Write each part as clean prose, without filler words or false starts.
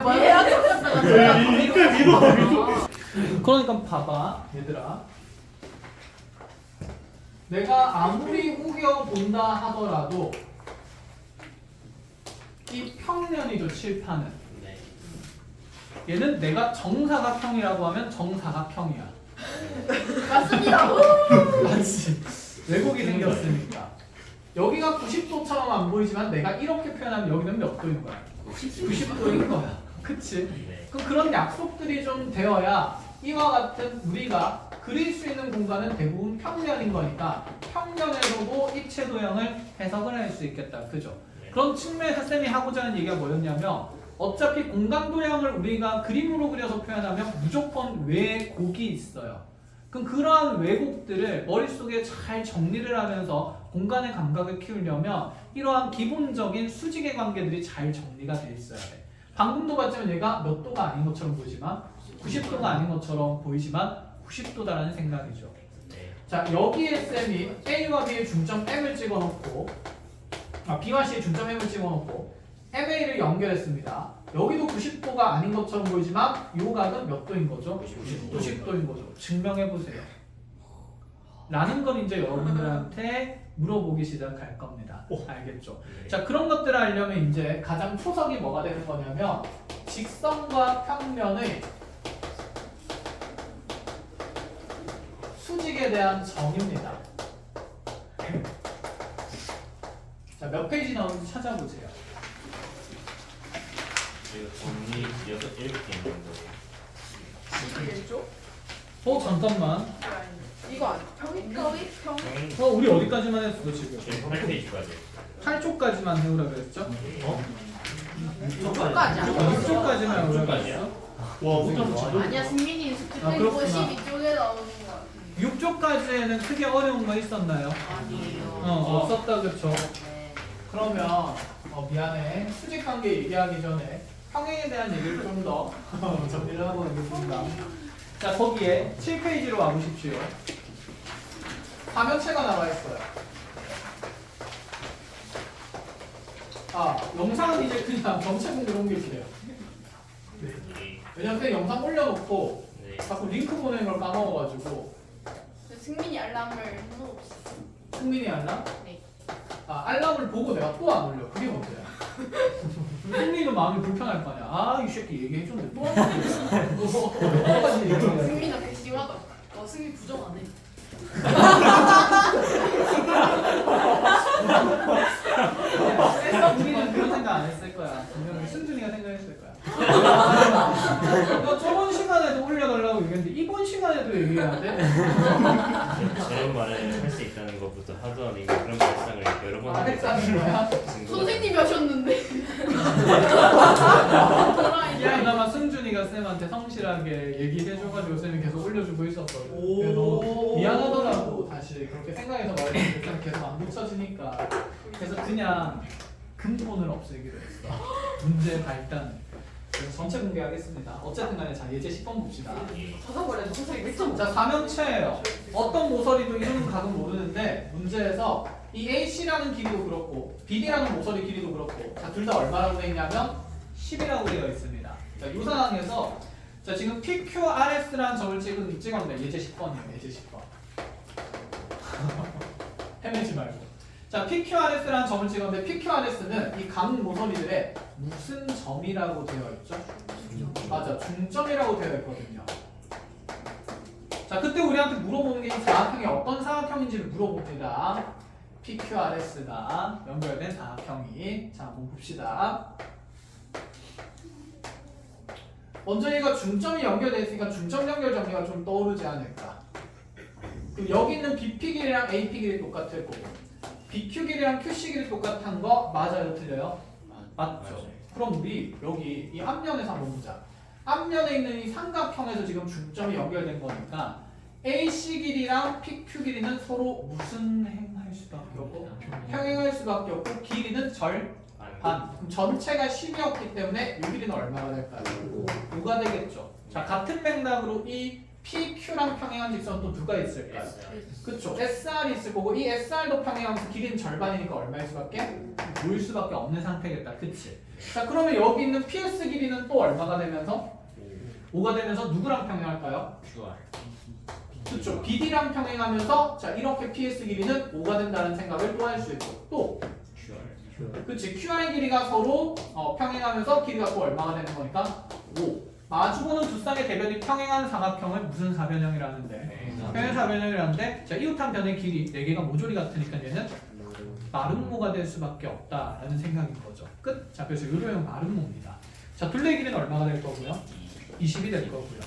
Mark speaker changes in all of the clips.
Speaker 1: 이때 믿어.
Speaker 2: 그러니까 봐봐 얘들아, 내가 아무리 우겨본다 하더라도 이 평면이죠. 칠판은 얘는 내가 정사각형이라고 하면 정사각형이야.
Speaker 3: 맞습니다.
Speaker 2: 맞지? 왜곡이 생겼으니까. 여기가 90도처럼 안 보이지만 내가 이렇게 표현하면 여기는 몇 도인 거야? 90도인 거야. 그치? 그럼 그런 약속들이 좀 되어야 이와 같은 우리가 그릴 수 있는 공간은 대부분 평면인 거니까 평면에서도 입체 도형을 해석을 할 수 있겠다. 그죠? 그런 측면에서 쌤이 하고자 하는 얘기가 뭐였냐면, 어차피 공간 도형을 우리가 그림으로 그려서 표현하면 무조건 왜곡이 있어요. 그럼 그러한 왜곡들을 머릿속에 잘 정리를 하면서 공간의 감각을 키우려면 이러한 기본적인 수직의 관계들이 잘 정리가 돼 있어야 돼. 방금도 봤지만 얘가 몇 도가 아닌 것처럼 보이지만 90도가 아닌 것처럼 보이지만 90도다라는 생각이죠. 자, 여기에 쌤이 A와 B의 중점 M을 찍어놓고 B와 C의 중점 M을 찍어놓고 MA를 연결했습니다. 여기도 90도가 아닌 것처럼 보이지만 이 각은 몇 도인 거죠? 90도인 거죠. 증명해보세요. 라는 걸 이제 여러분들한테 물어보기 시작할 겁니다. 알겠죠? 자, 그런 것들을 알려면 이제 가장 초석이 뭐가 되는 거냐면 직선과 평면의 수직에 대한 정의입니다. 자, 몇 페이지 나오는지 찾아보세요.
Speaker 3: 이거 정리 7개 있는 거예요.
Speaker 2: 잠깐만.
Speaker 4: 이거 안 평이
Speaker 2: 우리 어디까지만 했어 지금?
Speaker 3: 8페이지까지.
Speaker 2: 8쪽까지만 해오라 그랬죠?
Speaker 4: 초까지 안
Speaker 2: 6쪽까지만 해오라
Speaker 3: 육쪽까지야?
Speaker 2: 그랬어?
Speaker 1: 와, 못하면
Speaker 4: 아니야 승민이
Speaker 2: 아, 그렇구나.
Speaker 4: 52쪽에 나오는 거
Speaker 2: 6쪽까지에는 크게 어려운 거 있었나요?
Speaker 4: 아니에요.
Speaker 2: 없었다 그쵸?
Speaker 4: 네.
Speaker 2: 그러면 미안해. 수직 관계 얘기하기 전에 평행에 대한 얘기를 좀 더 정리를 하고 가겠습니다. 자, 거기에 7페이지로 와보십시오. 화면체가 나와 있어요. 영상은 이제 그냥 전체 공개로 옮길게요. 왜냐면 영상 올려놓고 자꾸 링크 보내는 걸 까먹어가지고.
Speaker 4: 승민이 알람을 해놓읍시다.
Speaker 2: 승민이 알람?
Speaker 4: 네.
Speaker 2: 알람을 보고 내가 또 안 올려. 그게 문제야. 승민이도 마음이 불편할 거 아니야. 이 새끼 얘기해줬는데 또 안 올려. 똑같이 얘기해.
Speaker 4: 승민아 괘씸하다. 승민 부정 안 해.
Speaker 2: 우리는 그런 생각 안 했을 거야. 분명히 승준이가 생각했을 거야. 너 저번 시간에도 올려달라고 얘기했는데 이번 시간에도 얘기해야 돼?
Speaker 3: 저런 말을 할 수 있다는 것부터 하더니 그런 발상을 여러 번
Speaker 2: 했다는 거야?
Speaker 4: 선생님이 하셨는데.
Speaker 2: 그나마 승준이가 쌤한테 성실하게 얘기해줘가지고 쌤이 계속 올려주고 있었거든. 그래서 미안하더라고. 다시 그렇게 생각해서 말했는데 쌤 계속 안 고쳐지니까. 그래서 그냥 근본을 없애기로 했어. 문제의 발단을. 그래서 전체 공개하겠습니다. 어쨌든 간에 자, 예제 10번 봅시다.
Speaker 4: 찾아버려서 선생님
Speaker 2: 자, 사면체예요. 어떤 모서리도 이루는 각은 모르는데 문제에서 이 AC라는 길이도 그렇고 BD라는 모서리 길이도 그렇고 자, 둘 다 얼마라고 되어 있냐면 10이라고 되어 있습니다. 자, 이 상황에서 자, 지금 PQRS라는 점을 찍었는데 예제 10번이에요. 예제 10번. 헤매지 말고. 자, PQRS라는 점을 찍었는데 PQRS는 이 각 모서리들의 무슨 점이라고 되어 있죠? 맞아, 중점이라고 되어 있거든요. 자, 그때 우리한테 물어보는 게 이 사각형이 어떤 사각형인지를 물어봅니다. PQRS가 연결된 사각형이. 자, 한번 봅시다. 먼저 얘가 중점이 연결되어 있으니까 중점 연결 정리가 좀 떠오르지 않을까. 그리고 여기 있는 BP 길이랑 AP 길이 똑같을 거고 BQ 길이랑 QC 길이 똑같은 거 맞아요? 틀려요? 맞죠? 그럼 우리 여기 이 앞면에서 한번 보자. 앞면에 있는 이 삼각형에서 지금 중점이 연결된 거니까 AC 길이랑 PQ 길이는 서로 무슨 행할 수밖에 없고 평행할 수밖에 없고 길이는 절반. 그럼 전체가 10이었기 때문에 이 길이는 얼마가 될까요? 5가 되겠죠. 자, 같은 맥락으로 이 PQ랑 평행한 직선 또 누가 있을까요? 그쵸. SR이 있을 거고 이 SR도 평행하면서 길이는 절반이니까 얼마일 수밖에? 5일 수밖에 없는 상태겠다. 그치? 자 그러면 여기 있는 PS 길이는 또 얼마가 되면서? 5가 되면서 누구랑 평행할까요?
Speaker 3: QR.
Speaker 2: 그쵸. BD랑 평행하면서 자 이렇게 PS 길이는 5가 된다는 생각을 또 할 수 있고 또
Speaker 3: QR.
Speaker 2: 그치. QR 길이가 서로 평행하면서 길이가 또 얼마가 되는 거니까 5. 마주보는 두 쌍의 대변이 평행한 삼각형을 무슨 사변형이라는데? 평행 사변형이라는데 자 이웃한 변의 길이 4개가 모조리 같으니까 얘는 마름모가 될 수밖에 없다라는 생각인 거죠. 끝. 자 그래서 요로형 마름모입니다. 자 둘레 길이는 얼마가 될 거고요? 20이 될 거고요.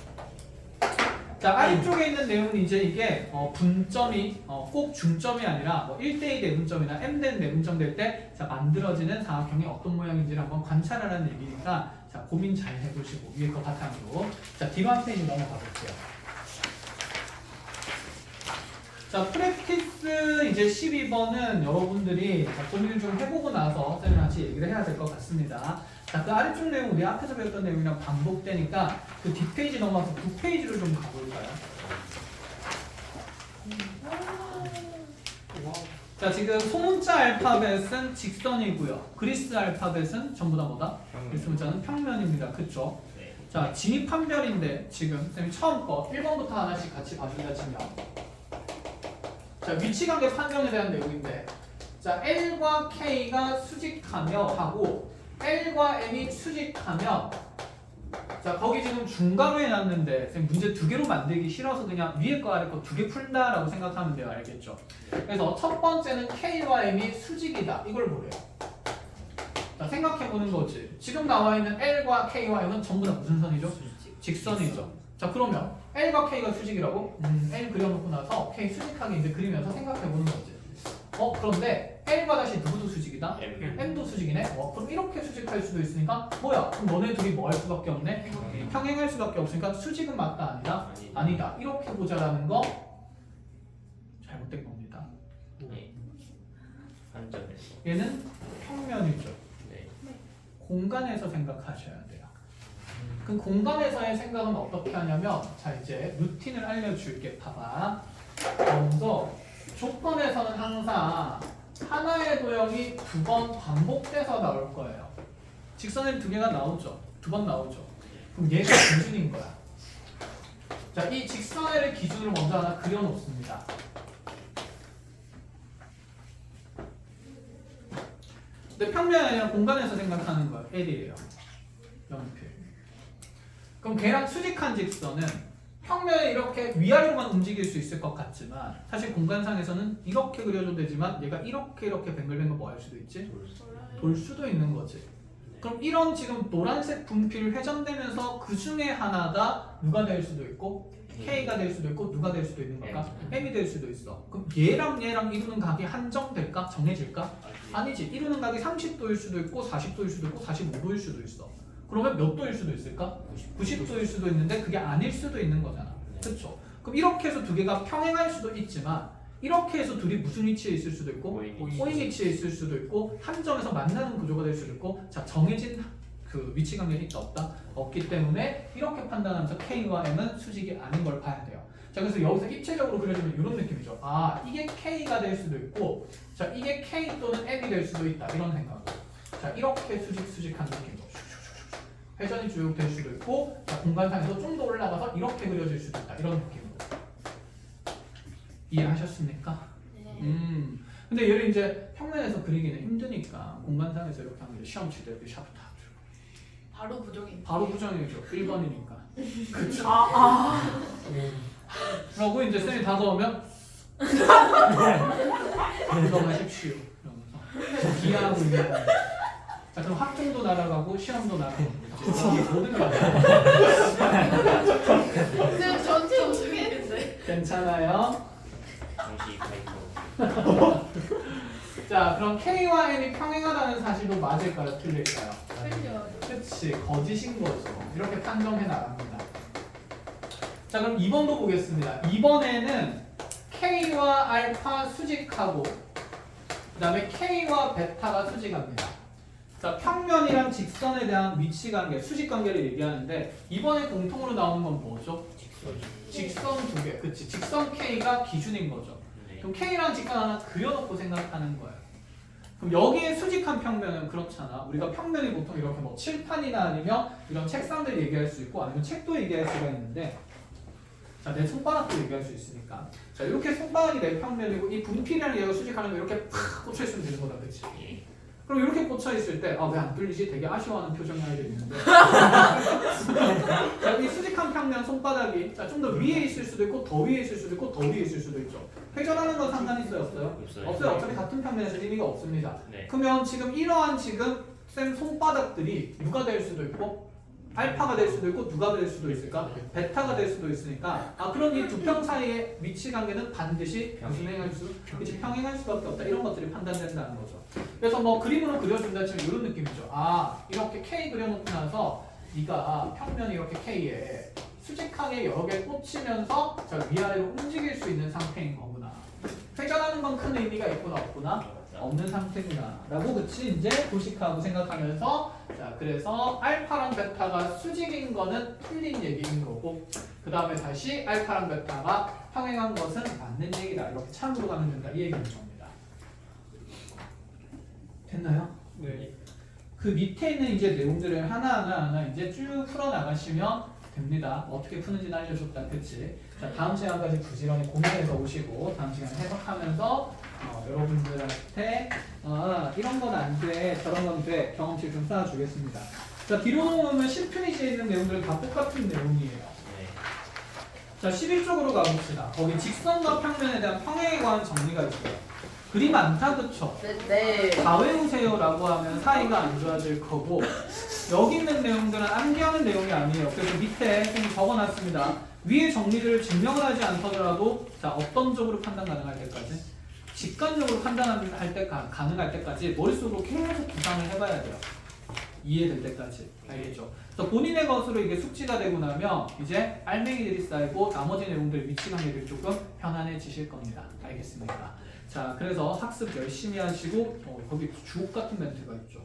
Speaker 2: 자 아래쪽에 있는 내용은 이제 이게 분점이 꼭 중점이 아니라 뭐 1대2 내분점이나 m된 내분점 될 때 만들어지는 삼각형이 어떤 모양인지를 한번 관찰하라는 얘기니까 자 고민 잘 해보시고 위에 거 바탕으로 자 뒤로 한 페이지 넘어가 볼게요. 자 프랙티스 이제 12번은 여러분들이 자, 고민을 좀 해보고 나서 쌤이랑 같이 얘기를 해야 될 것 같습니다. 자 그 아래쪽 내용 우리 앞에서 배웠던 내용이랑 반복되니까 그 뒷페이지 넘어가서 9페이지로 좀 가볼까요? 자 지금 소문자 알파벳은 직선이고요. 그리스 알파벳은 전부 다 뭐다? 그리스 문자는 평면입니다. 그쵸?
Speaker 3: 네.
Speaker 2: 자 진입한별인데 지금 쌤이 처음 거 1번부터 하나씩 같이 봐준다 치면 자 위치관계 판정에 대한 내용인데 자 L과 K가 수직하며 하고 L과 M이 수직하며 자 거기 지금 중괄호 해놨는데 쌤 문제 2개로 만들기 싫어서 그냥 위에 거 아래 거 2개 푼다라고 생각하면 돼요. 알겠죠? 그래서 첫 번째는 K와 M이 수직이다. 이걸 보래요. 자 생각해보는 거지. 지금 나와 있는 L과 K와 M은 전부 다 무슨 선이죠? 직선이죠. 자 그러면 L과 K가 수직이라고? L 그려놓고 나서 K 수직하게 이제 그리면서 생각해보는 거지. 그런데 L과 다시 누구도 수직이다? M도 수직이네? 그럼 이렇게 수직할 수도 있으니까 뭐야? 그럼 너네 둘이 뭐 할 수밖에 없네? 평행할 수밖에 없으니까 수직은 맞다 아니다? 아니다. 이렇게 보자라는 거 잘못된 겁니다.
Speaker 3: 네. 한점에서.
Speaker 2: 얘는 평면이죠.
Speaker 3: 네.
Speaker 2: 공간에서 생각하셔야 돼요. 그 공간에서의 생각은 어떻게 하냐면 자 이제 루틴을 알려줄게. 봐봐. 먼저 조건에서는 항상 하나의 도형이 2번 반복돼서 나올 거예요. 직선에는 2개가 나오죠. 2번 나오죠. 그럼 얘가 기준인 거야. 자, 이 직선을 기준으로 먼저 하나 그려놓습니다. 근데 평면이 아니라 공간에서 생각하는 거예요. L이에요. 연필. 그럼 걔랑 수직한 직선은 평면에 이렇게 위아래로만 움직일 수 있을 것 같지만 사실 공간상에서는 이렇게 그려도 되지만 얘가 이렇게 뱅글뱅글 뭐 할 수도 있지? 돌 수도 있는 거지. 그럼 이런 지금 노란색 분필 회전되면서 그 중에 하나가 누가 될 수도 있고 K가 될 수도 있고 누가 될 수도 있는 걸까? M이 될 수도 있어. 그럼 얘랑 이루는 각이 한정될까? 정해질까? 아니지. 이루는 각이 30도일 수도 있고 40도일 수도 있고 45도일 수도 있어. 그러면 몇 도일 수도 있을까? 90도일 수도 있는데 그게 아닐 수도 있는 거잖아. 그렇죠? 그럼 이렇게 해서 2개가 평행할 수도 있지만 이렇게 해서 둘이 무슨 위치에 있을 수도 있고 꼬인 위치에 있을 수도 있고 한 점에서 만나는 구조가 될 수도 있고 자 정해진 그 위치 관계는 있다 없다? 없기 때문에 이렇게 판단하면서 K와 M은 수직이 아닌 걸 봐야 돼요. 자 그래서 여기서 입체적으로 그려주면 이런 느낌이죠. 아 이게 K가 될 수도 있고 자 이게 K 또는 M이 될 수도 있다 이런 생각. 자 이렇게 수직한 느낌으로 회전이 쭉 될 수도 있고 자, 공간상에서 좀 더 올라가서 이렇게 그려질 수도 있다 이런 느낌으로 이해하셨습니까?
Speaker 4: 네.
Speaker 2: 근데 얘를 이제 평면에서 그리기는 힘드니까 공간상에서 이렇게 하면 시험 칠 때 이렇게 샤프 다 주고
Speaker 4: 바로 부정인.
Speaker 2: 바로 부정해줘 1번이니까 그쵸? 그러고 이제 쌤이 다가오면 부정하십시오 이러면서 기하고 있는 거예요. 자 그럼 학종도 날아가고 시험도 날아가고 모든 게
Speaker 4: 근데 전체 우승했는데.
Speaker 2: 괜찮아요?
Speaker 3: 정시 파이터.
Speaker 2: 자 그럼 K와 N이 평행하다는 사실도 맞을까요? 틀릴까요?
Speaker 4: 틀려요.
Speaker 2: 그치 거짓인 거죠. 이렇게 판정해 나갑니다. 자 그럼 2번도 보겠습니다. 2번에는 K와 알파 수직하고 그 다음에 K와 베타가 수직합니다. 자, 평면이랑 직선에 대한 위치 관계, 수직 관계를 얘기하는데 이번에 공통으로 나오는 건 뭐죠? 직선 두 개. 그치. 직선 K가 기준인 거죠.
Speaker 3: 네.
Speaker 2: 그럼 K랑 직선 하나 그려놓고 생각하는 거예요. 그럼 여기에 수직한 평면은 그렇잖아. 우리가 평면이 보통 이렇게 뭐 칠판이나 아니면 이런 책상들 얘기할 수 있고 아니면 책도 얘기할 수가 있는데 자, 내 손바닥도 얘기할 수 있으니까 자, 이렇게 손바닥이 내 평면이고 이 분필이라는 얘가 수직하는 거 이렇게 팍 꽂혀있으면 되는 거다. 그치? 그럼 이렇게 꽂혀있을 때 아, 왜 안 뚫리지? 되게 아쉬워하는 표정이 아이들이 있는데 자, 이 수직한 평면 손바닥이 좀 더 위에 있을 수도 있고 더 위에 있을 수도 있고 더 위에 있을 수도 있죠. 회전하는 건 상관이 있어요? 없어요? 없어요. 어차피 같은 평면에서 의미가 없습니다.
Speaker 3: 네.
Speaker 2: 그러면 지금 이러한 지금 쌤 손바닥들이 누가 될 수도 있고 알파가 될 수도 있고 누가 될 수도 있을까? 베타가 될 수도 있으니까 아 그럼 이 두 평 사이의 위치 관계는 반드시 무슨 행할 수? 그치 평행할 수밖에 없다. 이런 것들이 판단된다는 거죠. 그래서 뭐 그림으로 그려준다 치면 이런 느낌이죠. 아 이렇게 K 그려놓고 나서 네가 평면이 이렇게 K에 수직하게 여러 개 꽂히면서 저 위아래로 움직일 수 있는 상태인 거구나. 회전하는 건 큰 의미가 있구나 없구나? 없는 상태구나 라고 그치 이제 도식하고 생각하면서 자 그래서 알파랑 베타가 수직인 거는 틀린 얘기인 거고 그 다음에 다시 알파랑 베타가 평행한 것은 맞는 얘기다. 이렇게 참고로 가면 된다. 이 얘기인 겁니다. 됐나요?
Speaker 1: 네.
Speaker 2: 그 밑에 있는 이제 내용들을 하나하나 이제 쭉 풀어나가시면 됩니다. 어떻게 푸는지는 알려줬다. 그치? 자, 다음 시간까지 부지런히 고민해서 오시고 다음 시간에 해석하면서 여러분들한테 이런 건 안 돼, 저런 건 돼 경험치 좀 쌓아주겠습니다. 자, 뒤로 넘어오면 10페이지에 있는 내용들은 다 똑같은 내용이에요.
Speaker 3: 네.
Speaker 2: 자, 11쪽으로 가봅시다. 거기 직선과 평면에 대한 평행에 관한 정리가 있어요. 그림 많다, 그쵸?
Speaker 4: 네.
Speaker 2: 다 외우세요라고 하면 사이가 안 좋아질 거고 여기 있는 내용들은 암기하는 내용이 아니에요. 그래서 밑에 좀 적어놨습니다. 위에 정리를 증명을 하지 않더라도 자 어떤 쪽으로 판단 가능할 때까지 직관적으로 판단할 때 가능할 때까지 머릿속으로 계속 구상을 해봐야 돼요. 이해될 때까지. 알겠죠? 그래서 본인의 것으로 이게 숙지가 되고 나면 이제 알맹이들이 쌓이고 나머지 내용들 위치 관계들이 조금 편안해지실 겁니다. 알겠습니까? 자, 그래서 학습 열심히 하시고 거기 주옥 같은 멘트가 있죠.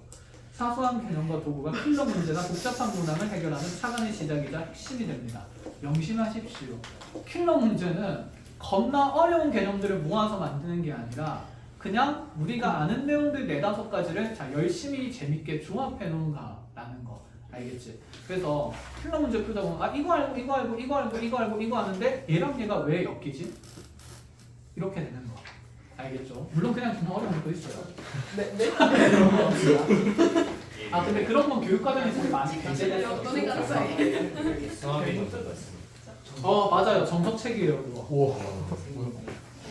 Speaker 2: 사소한 개념과 도구가 필러 문제나 복잡한 문항을 해결하는 차관의 시작이자 핵심이 됩니다. 명심하십시오. 킬러 문제는 겁나 어려운 개념들을 모아서 만드는 게 아니라 그냥 우리가 아는 내용들 4-5가지를 자 열심히 재밌게 조합해 놓은가라는 거. 알겠지? 그래서 킬러 문제 풀다 보면 아 이거 알고 이거 알고 이거 알고 이거 알고 이거 아는데 얘랑 얘가 왜 엮이지? 이렇게 되는 거. 알겠죠? 물론 그냥 좀 어려운 것도 있어요.
Speaker 4: 네.
Speaker 2: 아 근데 그런 건 교육과정에서 많이 배제됐어요.
Speaker 4: 어떤 애가 있어요?
Speaker 2: 맞아요. 정석책이에요 그거.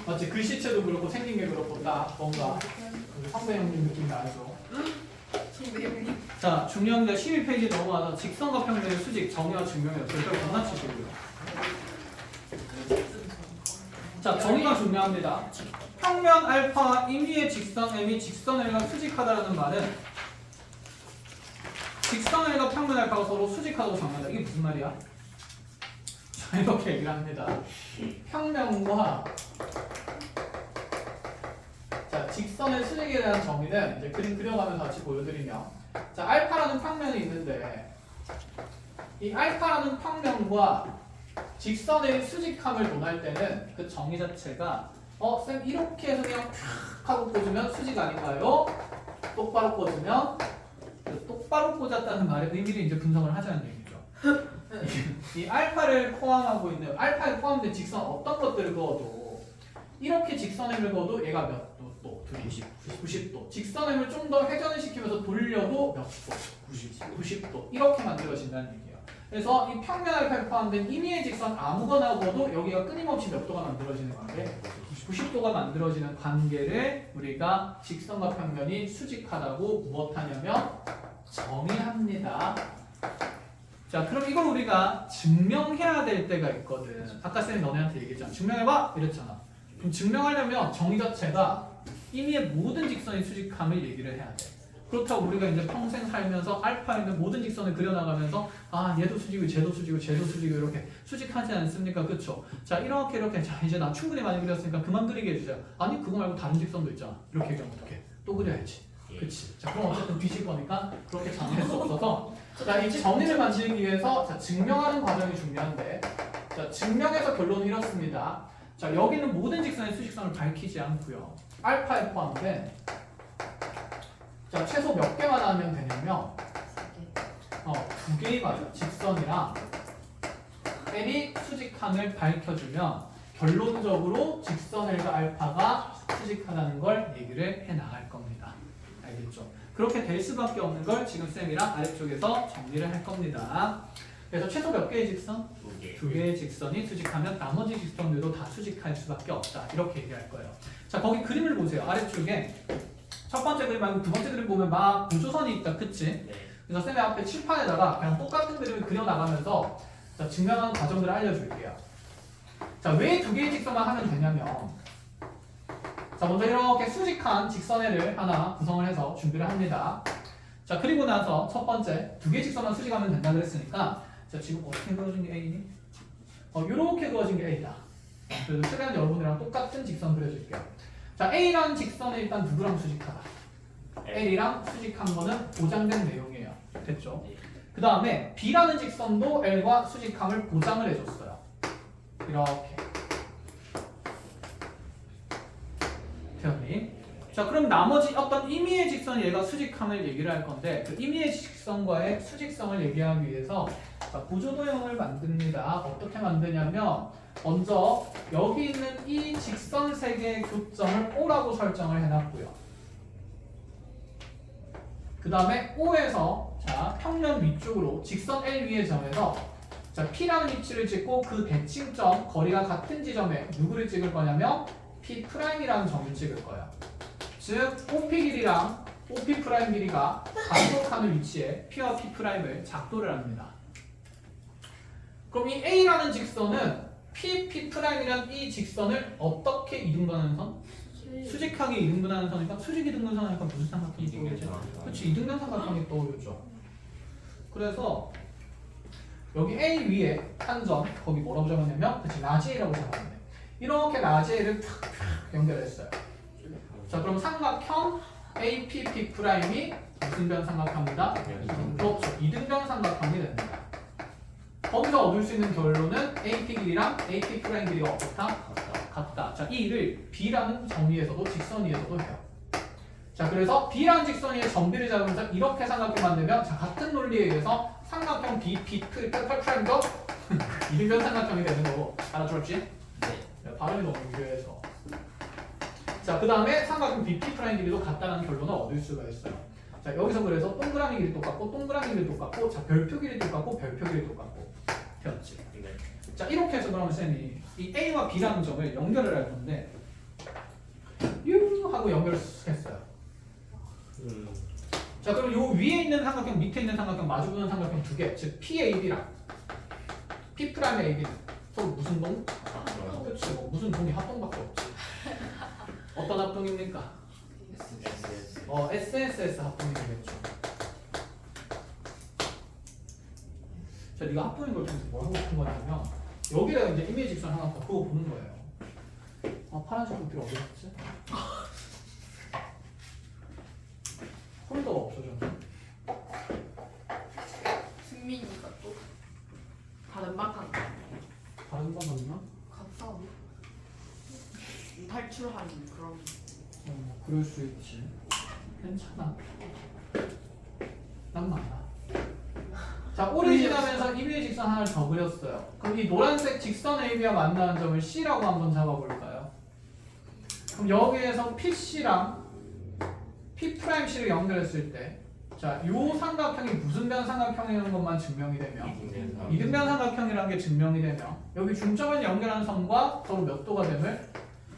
Speaker 2: 맞지? 글씨체도 그렇고 생긴 게 그렇고 딱 뭔가 선배 형님 느낌 나죠.
Speaker 4: 선배님.
Speaker 2: 자 중요한 게 12페이지 넘어가서 직선과 평면의 수직 정의와 증명이에요. 그걸 건너치시고요. 자 정의가 중요합니다. 평면 알파와 임의의 직선 m이 직선 L과 수직하다라는 말은 직선 L과 평면 알파가 서로 수직하다고 정의한다. 이게 무슨 말이야? 자 이렇게 얘기를 합니다. 평면과 자 직선의 수직에 대한 정의는 이제 그림 그려가면서 같이 보여드리면 자 알파라는 평면이 있는데 이 알파라는 평면과 직선의 수직함을 논할 때는 그 정의 자체가 쌤 이렇게 해서 그냥 탁 하고 꽂으면 수직 아닌가요? 똑바로 꽂으면 똑바로 꽂았다는 말의 의미를 이제 분석을 하자는 얘기죠. 이 알파를 포함하고 있는 알파에 포함된 직선 어떤 것들을 그어도 이렇게 직선을 그어도 얘가 몇 도? 또 90도. 직선을 좀 더 회전을 시키면서 돌려도 몇 도? 90도. 이렇게 만들어진다는 얘기예요. 그래서 이 평면 알파에 포함된 임의의 직선 아무거나 그어도 여기가 끊임없이 몇 도가 만들어지는 관계? 90도가 만들어지는 관계를 우리가 직선과 평면이 수직하다고 무엇하냐면 정의합니다. 자, 그럼 이걸 우리가 증명해야 될 때가 있거든. 아까 쌤이 너네한테 얘기했잖아. 증명해봐! 이랬잖아. 그럼 증명하려면 정의 자체가 임의의 모든 직선의 수직함을 얘기를 해야 돼. 그렇다고 우리가 이제 평생 살면서 알파에 있는 모든 직선을 그려나가면서 아 얘도 수직이고 쟤도 수직이고 쟤도 수직이고 이렇게 수직하지 않습니까? 그쵸? 자 이렇게 자 이제 나 충분히 많이 그렸으니까 그만 그리게 해주세요. 아니 그거 말고 다른 직선도 있잖아. 이렇게 얘기하면 어떡해? 또 그려야지. 그치. 자, 그럼 어쨌든 뒤질 거니까 그렇게 정리할 수 없어서 자, 이 정의를 만들기 위해서 자, 증명하는 과정이 중요한데 자, 증명해서 결론은 이렇습니다. 자, 여기는 모든 직선의 수직선을 밝히지 않고요. 알파에 포함된 자, 최소 몇 개만 하면 되냐면 두 개의 과정, 직선이랑 L이 수직함을 밝혀주면 결론적으로 직선 L과 알파가 수직하다는 걸 얘기를 해 나갈 겁니다. 알겠죠? 그렇게 될 수밖에 없는 걸 지금 쌤이랑 아래쪽에서 정리를 할 겁니다. 그래서 최소 몇 개의 직선?
Speaker 3: 2개.
Speaker 2: 두 개의 직선이 수직하면 나머지 직선들도 다 수직할 수밖에 없다. 이렇게 얘기할 거예요. 자, 거기 그림을 보세요. 아래쪽에 첫 번째 그림 말고 두 번째 그림 보면 막 구조선이 있다. 그치?
Speaker 3: 네.
Speaker 2: 그래서 쌤의 앞에 칠판에다가 그냥 똑같은 그림을 그려나가면서 자, 증명하는 과정들을 알려줄게요. 자, 왜 두 개의 직선만 하면 되냐면 자, 먼저 이렇게 수직한 직선애를 하나 구성을 해서 준비를 합니다. 자, 그리고 나서 첫 번째 두 개의 직선만 수직하면 된다 그랬으니까 자, 지금 어떻게 그어진 게 A니? 요렇게 그어진 게 A다. 그래서 최대한 여러분이랑 똑같은 직선 그려줄게요. 자, A라는 직선은 일단 누구랑 수직하다? L이랑 수직한 거는 보장된 내용이에요. 됐죠? 그 다음에 B라는 직선도 L과 수직함을 보장을 해줬어요. 이렇게. 되었니? 자, 그럼 나머지 어떤 임의의 직선 얘가 수직함을 얘기를 할 건데 그 임의의 직선과의 수직성을 얘기하기 위해서 자, 보조도형을 만듭니다. 어떻게 만드냐면 먼저 여기 있는 이 직선 세 개의 교점을 O라고 설정을 해놨고요. 그 다음에 O에서 자, 평면 위쪽으로 직선 L 위에 점에서 자, P라는 위치를 찍고 그 대칭점 거리가 같은 지점에 누구를 찍을 거냐면 P'이라는 점을 찍을 거예요. 즉 OP 길이랑 OP' 길이가 반복하는 위치에 P와 P'을 작도를 합니다. 그럼 이 A라는 직선은 P'이란 이 직선을 어떻게 이등분하는 선? 수직하게 이등분하는 선이니까 수직 이등분선은 약간 무슨 삼각형이 되겠죠? 그렇지, 이등변 삼각형이 떠오르죠. 그래서 여기 A 위에 한 점, 거기 뭐라고 적었냐면 그치, 라지 A라고 적었는데 이렇게 라지 A를 탁 연결했어요. 자, 그럼 삼각형 APP'이 무슨 변 삼각형이다? 그렇죠, 이등변 삼각형이 됩니다. 거기서 얻을 수 있는 결론은 AP 길이랑 AP' 길이가 어떻다? 같다. 자, 이 일을 B라는 정의에서도 직선위에서도 해요. 자, 그래서 B라는 직선위의 점비를 잡으면서 이렇게 삼각형 만들면 자, 같은 논리에 의해서 삼각형 BP'도 이등변 삼각형이 되는 거고 알아들었지? 네. 발음이 너무 유려해서. 자, 그 다음에 삼각형 BP' 길이도 같다는 결론을 얻을 수가 있어요. 자, 여기서 그래서 동그라미 길이 똑같고 동그라미 길이 똑같고 자, 별표 길이 똑같고 별표 길이 똑같고 되었지.
Speaker 3: 네.
Speaker 2: 자, 이렇게 해서 그러면 쌤이 이 A와 B라는 점을 연결을 할 건데 유 하고 했어요. 자, 그럼 요 위에 있는 삼각형, 밑에 있는 삼각형, 마주보는 삼각형 두 개, 즉 PAB랑 P'AB는 서로 무슨 동? 그렇지, 뭐 무슨 동이 합동밖에 없지. 어떤 합동입니까? SSS 합동이 되겠죠. 자, 네가 합동인 걸 통해서 뭐 하고 싶은 거냐면 여기다가 이제 이미지 직선 하나 더 그거 보는 거예요. 파란색 도끼 어디 갔지? 홀더가 없어졌네.
Speaker 4: 승민이가 또 다른 막한
Speaker 2: 다른 거 맞나?
Speaker 4: 같아 탈출하는 그런
Speaker 2: 그럴 수 있지. 괜찮아. 난 많아. 자, 오래 지나면서 이미지 직선 하나를 더 그렸어요. 그럼 이 노란색 직선 AB와 만나는 점을 C라고 한번 잡아볼까요? 그럼 여기에서 PC랑 P'C를 연결했을 때 자, 요 삼각형이 무슨 변 삼각형이라는 것만 증명이 되면 이등변 삼각형이라는 게 증명이 되면 여기 중점을 연결하는 선과 서로 몇 도가 됨을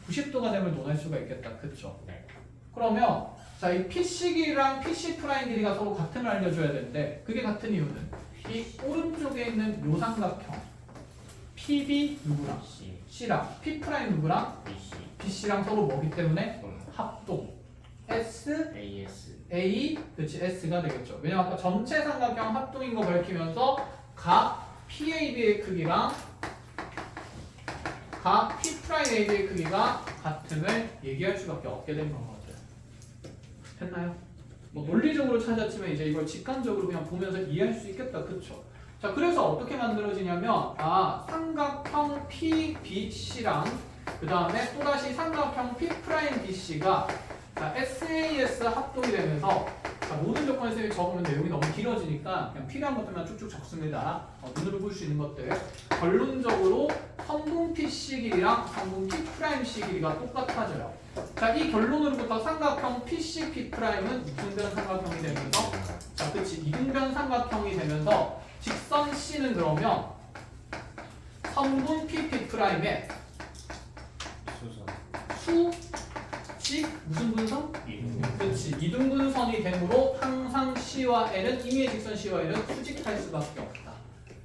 Speaker 2: 90도가 됨을 논할 수가 있겠다. 그쵸?
Speaker 3: 네.
Speaker 2: 그러면 자, 이 PC 길이랑 PC' 길이가 서로 같음을 알려줘야 되는데 그게 같은 이유는 이 오른쪽에 있는 요 삼각형 PB 누구랑 C랑 P' 누구랑 BC랑 서로 뭐기 때문에 합동 S A 그치 S가 되겠죠. 왜냐면 아까 전체 삼각형 합동인 거 밝히면서 각 PAB의 크기랑 각 P'AB의 크기가 같음을 얘기할 수밖에 없게 된 거거든. 했나요? 뭐 논리적으로 찾았지만 이제 이걸 직관적으로 그냥 보면서 이해할 수 있겠다. 그쵸? 자, 그래서 어떻게 만들어지냐면 삼각형 PBC랑 그 다음에 또다시 삼각형 P'BC가 SAS 합동이 되면서 모든 조건을 쌤이 적으면 내용이 너무 길어지니까 그냥 필요한 것들만 쭉쭉 적습니다. 눈으로 볼 수 있는 것들. 결론적으로 성분 PC 길이랑 성분 P'C 길이가 똑같아져요. 자, 이 결론으로부터 삼각형 PC P'은 이등변 삼각형이 되면서 그치, 이등변 삼각형이 되면서 직선 C는 그러면 성분 P'의
Speaker 3: 수선
Speaker 2: 수직 무슨 분선?
Speaker 3: 이등.
Speaker 2: 그렇지. 이등분선이 되므로 항상 C와 L은 임의의 직선 C와 L은 수직할 수밖에 없다.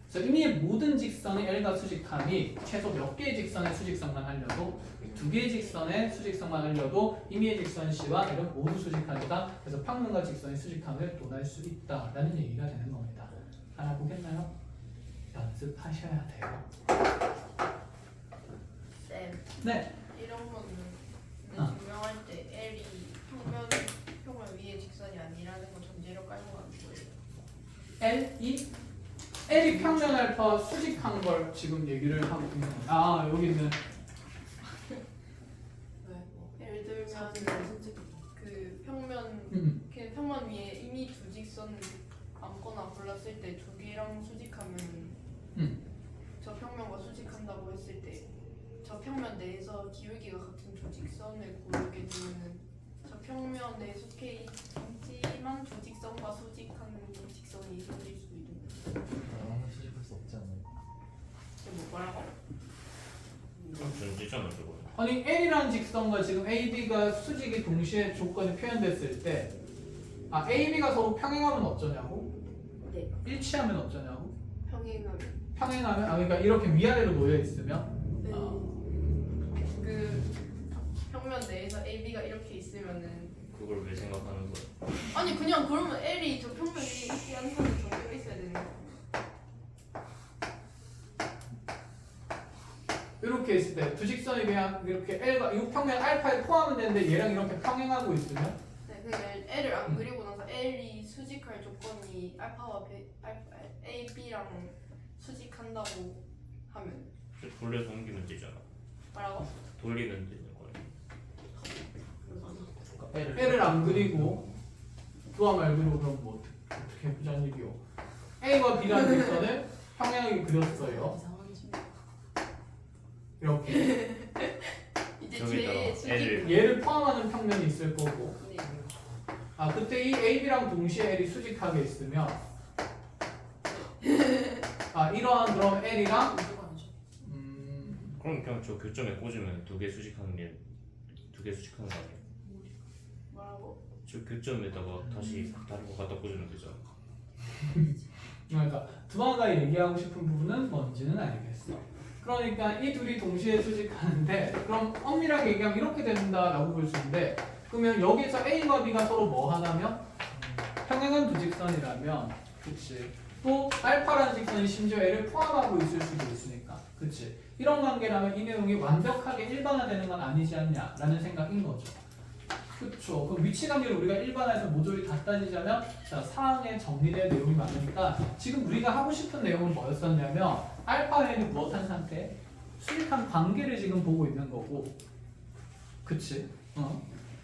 Speaker 2: 그래서 임의의 모든 직선의 L과 수직함이 최소 몇 개의 직선의 수직성만 알려도 2개의 직선의 수직성만 알려도 임의의 직선 C와 L은 모두 수직하다. 그래서 평면과 직선의 수직함을 논할 수 있다라는 얘기가 되는 겁니다. 하나 보겠나요? 연습하셔야 돼요.
Speaker 4: 쌤
Speaker 2: 네.
Speaker 4: 이런 거는 증명할 때 L이 평면 위에 직선이 아니라는 거 전제로 깔고 가는 거예요.
Speaker 2: L이 평면 알파 수직한 걸 지금 얘기를 하고 있는 거예요. 여기 있는
Speaker 4: 예를 들면 그 평면 그냥 평면 위에 이미 두 직선 아무거나 골랐을 때 두 개랑 수직하면 저 평면과 수직한다고 했을 때 저 평면 내에서 기울기가 같은 두 직선을 고르게 되면은 저 평면 내에 속해 있지만 두 직선과 수직한 직선이 생길 수 있는 거예요.
Speaker 1: 수집할 수 없지 않나요?
Speaker 4: 이게 뭐라고?
Speaker 3: 그럼 전지잖아 저거.
Speaker 2: 아니 L이라는 직선과 지금 AB가 수직이 동시에 조건이 표현됐을 때 AB가 서로 평행하면 어쩌냐고?
Speaker 4: 네.
Speaker 2: 일치하면 어쩌냐고?
Speaker 4: 평행하면
Speaker 2: 그러니까 이렇게 위아래로 놓여 있으면
Speaker 4: 그 평면 내에서 AB가 이렇게 있으면은
Speaker 3: 그걸 왜 생각하는 거야?
Speaker 4: 아니 그냥 그러면 L이 저 평면 위에 있게 한 선을 정해져 있어야 되는 거야.
Speaker 2: 이렇게 있을 때 두 직선이 그냥 이렇게 L과 이 평면 알파에 포함은 되는데 얘랑 이렇게 평행하고 있으면
Speaker 4: 네, 근데 L을 안 그리고 나서 L이 수직할 조건이 알파 AB랑 수직한다고 하면
Speaker 3: 돌려서 옮기면 되잖아.
Speaker 4: 뭐라고?
Speaker 3: 돌리면 되는 거야.
Speaker 2: L을 안 그리고 그와 말고로 그럼 뭐 어떻게 해보자는 얘기요? A와 B라는 직선을 평행하게 그렸어요. 이렇게
Speaker 4: 이제
Speaker 3: 저기다가
Speaker 4: 제 수직
Speaker 3: L을
Speaker 2: 얘를 포함하는 평면이 있을 거고
Speaker 4: 네.
Speaker 2: 그때 이 AB랑 동시에 L이 수직하게 있으면 이러한 그럼 L이랑
Speaker 3: 그럼 그냥 저 교점에 꽂으면 두 개 수직하는 거 아니야?
Speaker 4: 뭐라고?
Speaker 3: 저 교점에다가 다시 다른 거 갖다 꽂으면 되잖아.
Speaker 2: 그러니까 두아가 얘기하고 싶은 부분은 뭔지는 알겠어. 그러니까 이 둘이 동시에 수직하는데 그럼 엄밀하게 얘기하면 이렇게 된다라고 볼 수 있는데 그러면 여기서 A와 B가 서로 뭐 하나면 평행한 두 직선이라면 그치 또 알파라는 직선이 심지어 L을 포함하고 있을 수도 있으니까 그치 이런 관계라면 이 내용이 완벽하게 일반화되는 건 아니지 않냐라는 생각인 거죠. 그렇죠. 그럼 위치 관계를 우리가 일반화해서 모조리 다 따지자면 사항에 정리된 내용이 많으니까 지금 우리가 하고 싶은 내용은 뭐였었냐면 알파 L이 무엇한 상태? 수직한 관계를 지금 보고 있는 거고 그치?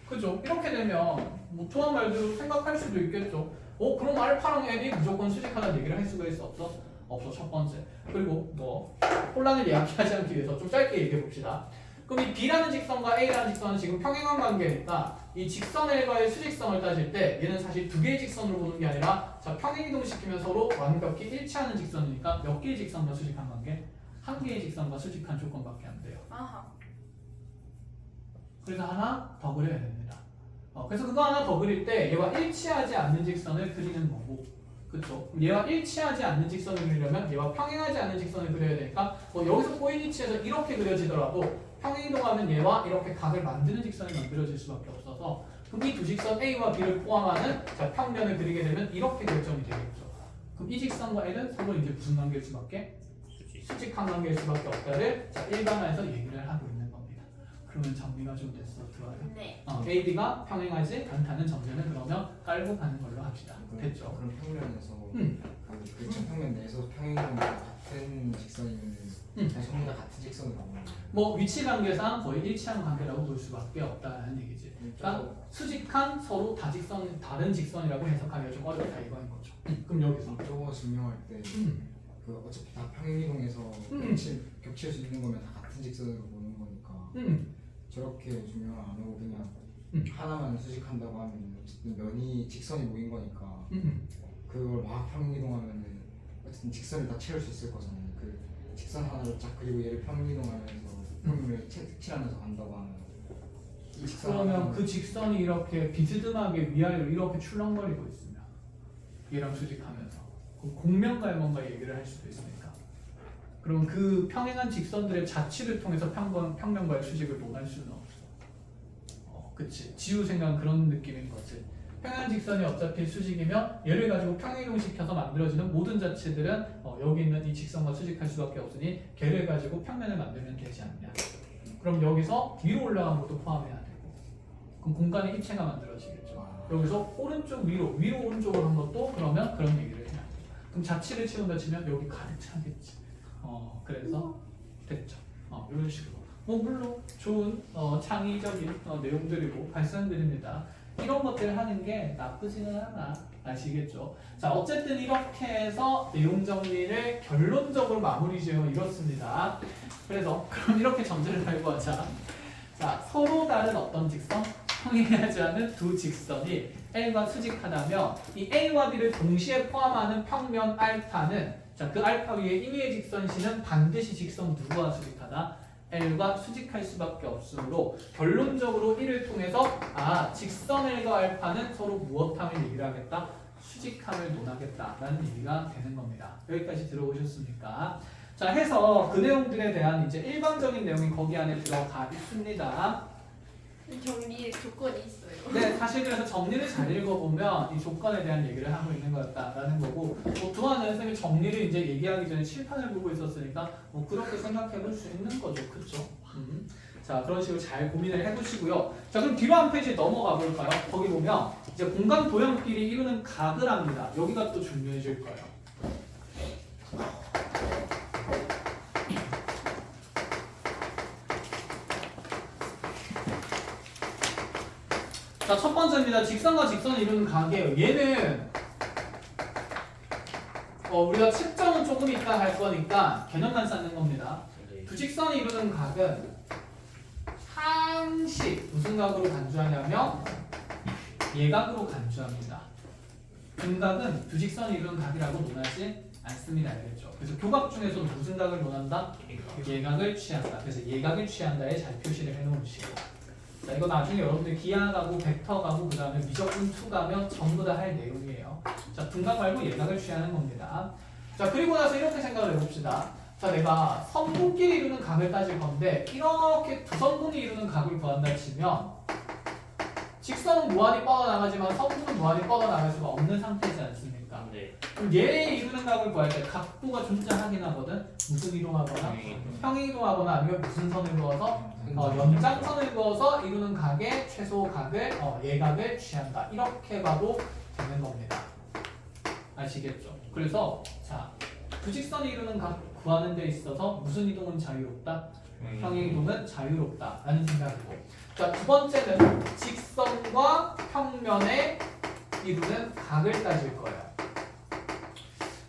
Speaker 2: 그죠? 이렇게 되면 뭐 좋은 말대로 생각할 수도 있겠죠. 그럼 알파랑 L이 무조건 수직하다는 얘기를 할 수가 있어? 없어? 없어. 첫 번째. 그리고 뭐 혼란을 야기하지 않기 위해서 좀 짧게 얘기해 봅시다. 그럼 이 B라는 직선과 A라는 직선은 지금 평행한 관계니까 이 직선 L과의 수직성을 따질 때 얘는 사실 두 개의 직선으로 보는 게 아니라 평행이동시키면 서로 완벽히 일치하는 직선이니까 몇 개의 직선과 수직한 관계? 한 개의 직선과 수직한 조건밖에 안 돼요.
Speaker 4: 아하.
Speaker 2: 그래서 하나 더 그려야 됩니다. 그래서 그거 하나 더 그릴 때 얘와 일치하지 않는 직선을 그리는 거고 그쵸? 얘와 일치하지 않는 직선을 그리려면 얘와 평행하지 않는 직선을 그려야 되니까 여기서 꼬인 위치에서 이렇게 그려지더라도 평행이동하면 얘와 이렇게 각을 만드는 직선이 만들어질 수밖에 없어서 그럼 이 두 직선 A와 B를 포함하는 평면을 그리게 되면 이렇게 결정이 되겠죠. 그럼 이 직선과 L은 서로 이제 무슨 관계일 수밖에? 수직한 관계일 수밖에 없다를 일반화해서 얘기를 하고 있는 겁니다. 그러면 정리가 좀 됐어. 들어와요.
Speaker 4: 네.
Speaker 2: A, B가 평행하지 않다는 전제는 그러면 깔고 가는 걸로 합시다. 됐죠?
Speaker 5: 그럼 평면에서
Speaker 2: 음.
Speaker 5: 그 그쵸 평면 내에서 평행이동이 같은 직선이면 전부 다 같은 직선으로 나오는 거예요.
Speaker 2: 뭐 위치 관계상 거의 일치한 관계라고 볼 수밖에 없다는 얘기지. 그러니까 수직한 서로 다른 직선이라고 해석하기가 좀 어렵다 이거인 거죠. 그럼 여기서
Speaker 5: 저거 증명할 때 그 어차피 다 평행이동에서 겹칠 수 있는 거면 다 같은 직선으로 보는 거니까 저렇게 증명을 안 하고 그냥 하나만 수직한다고 하면 어쨌든 면이 직선이 모인 거니까 그걸 막 평행이동하면은 어쨌든 직선을 다 채울 수 있을 거잖아요. 그 직선 하나를 쫙 그리고 얘를 평행이동하면서 평면을 칠하면서 간다고 하면 이 직선
Speaker 2: 그러면
Speaker 5: 하나는
Speaker 2: 그 직선이 이렇게 비스듬하게 위아래로 이렇게 출렁거리고 있으면 얘랑 수직하면서 그 공명갈mon가 얘기를 할 수도 있으니까 그러면 그 평행한 직선들의 자치를 통해서 평면과의 수직을 논할 수는 없어. 그치. 지우 생각은 그런 느낌인 거지. 평행한 직선이 어차피 수직이면 얘를 가지고 평행이동시켜서 만들어지는 모든 자체들은 여기 있는 이 직선과 수직할 수밖에 없으니 걔를 가지고 평면을 만들면 되지 않냐. 그럼 여기서 위로 올라간 것도 포함해야 되고 그럼 공간의 입체가 만들어지겠죠. 여기서 오른쪽 위로 오른쪽으로 한 것도 그러면 그런 얘기를 해야 돼. 그럼 자치를 채운다 치면 여기 가득 차겠지. 그래서 됐죠. 이런 식으로. 뭐 물론 좋은 창의적인 내용들이고 발상들입니다. 이런 것들을 하는 게 나쁘지는 않아. 아시겠죠? 자, 어쨌든 이렇게 해서 내용 정리를 결론적으로 마무리 지어 이렇습니다. 그래서 그럼 이렇게 전제를 달고 하자. 자, 서로 다른 어떤 직선? 평행하지 않은 두 직선이 L과 수직하다면 이 A와 B를 동시에 포함하는 평면 알파는 자, 그 알파 위에 임의의 직선 C는 반드시 직선 누구와 수직하다? L과 수직할 수밖에 없으므로 결론적으로 이를 통해서 직선 L과 알파는 서로 무엇함을 얘기를 하겠다? 수직함을 논하겠다라는 얘기가 되는 겁니다. 여기까지 들어오셨습니까? 자, 해서 그 내용들에 대한 이제 일반적인 내용이 거기 안에 들어가 있습니다.
Speaker 4: 정리에 조건이 있어요.
Speaker 2: 네, 사실 그래서 정리를 잘 읽어보면 이 조건에 대한 얘기를 하고 있는 거였다라는 거고 두하는 선생님이 정리를 이제 얘기하기 전에 칠판을 보고 있었으니까 그렇게 생각해 볼 수 있는 거죠. 그쵸? 자, 그런 식으로 잘 고민을 해두시고요. 자, 그럼 뒤로 한 페이지 넘어가 볼까요? 거기 보면 이제 공간 도형끼리 이루는 각을 합니다. 여기가 또 중요해질 거예요. 자, 첫 번째입니다. 직선과 직선을 이루는 각이에요. 얘는 우리가 측정은 조금 이따 할 거니까 개념만 쌓는 겁니다. 두 직선이 이루는 각은 항시 무슨 각으로 간주하냐면 예각으로 간주합니다. 근각은 두 직선이 이루는 각이라고 논하지 않습니다. 알겠죠? 그래서 교각 중에서도 무슨 각을 논한다? 예각을 취한다. 그래서 예각을 취한다에 잘 표시를 해놓으시고 자, 이거 나중에 여러분들 기하 가고 벡터 가고 그 다음에 미적분 투 가면 전부 다 할 내용이에요. 자, 분각 말고 예각을 취하는 겁니다. 자, 그리고 나서 이렇게 생각을 해봅시다. 자, 내가 선분끼리 이루는 각을 따질 건데 이렇게 두 선분이 이루는 각을 구한다 치면 직선은 무한히 뻗어나가지만 선분은 무한히 뻗어나갈 수가 없는 상태지 않습니까?
Speaker 3: 네.
Speaker 2: 그럼 얘 이루는 각을 구할 때 각도가 존재하긴 하거든. 무슨 이동하거나 평행이동하거나 아니면 무슨 선을 그어서 연장선을 그어서 이루는 각의 최소 각을 예각을 취한다. 이렇게 봐도 되는 겁니다. 아시겠죠? 그래서 자, 두 직선이 이루는 각 구하는 데 있어서 무슨 이동은 자유롭다? 평행이동은 자유롭다라는 생각이고 자, 두 번째는 직선과 평면에 이루는 각을 따질 거예요.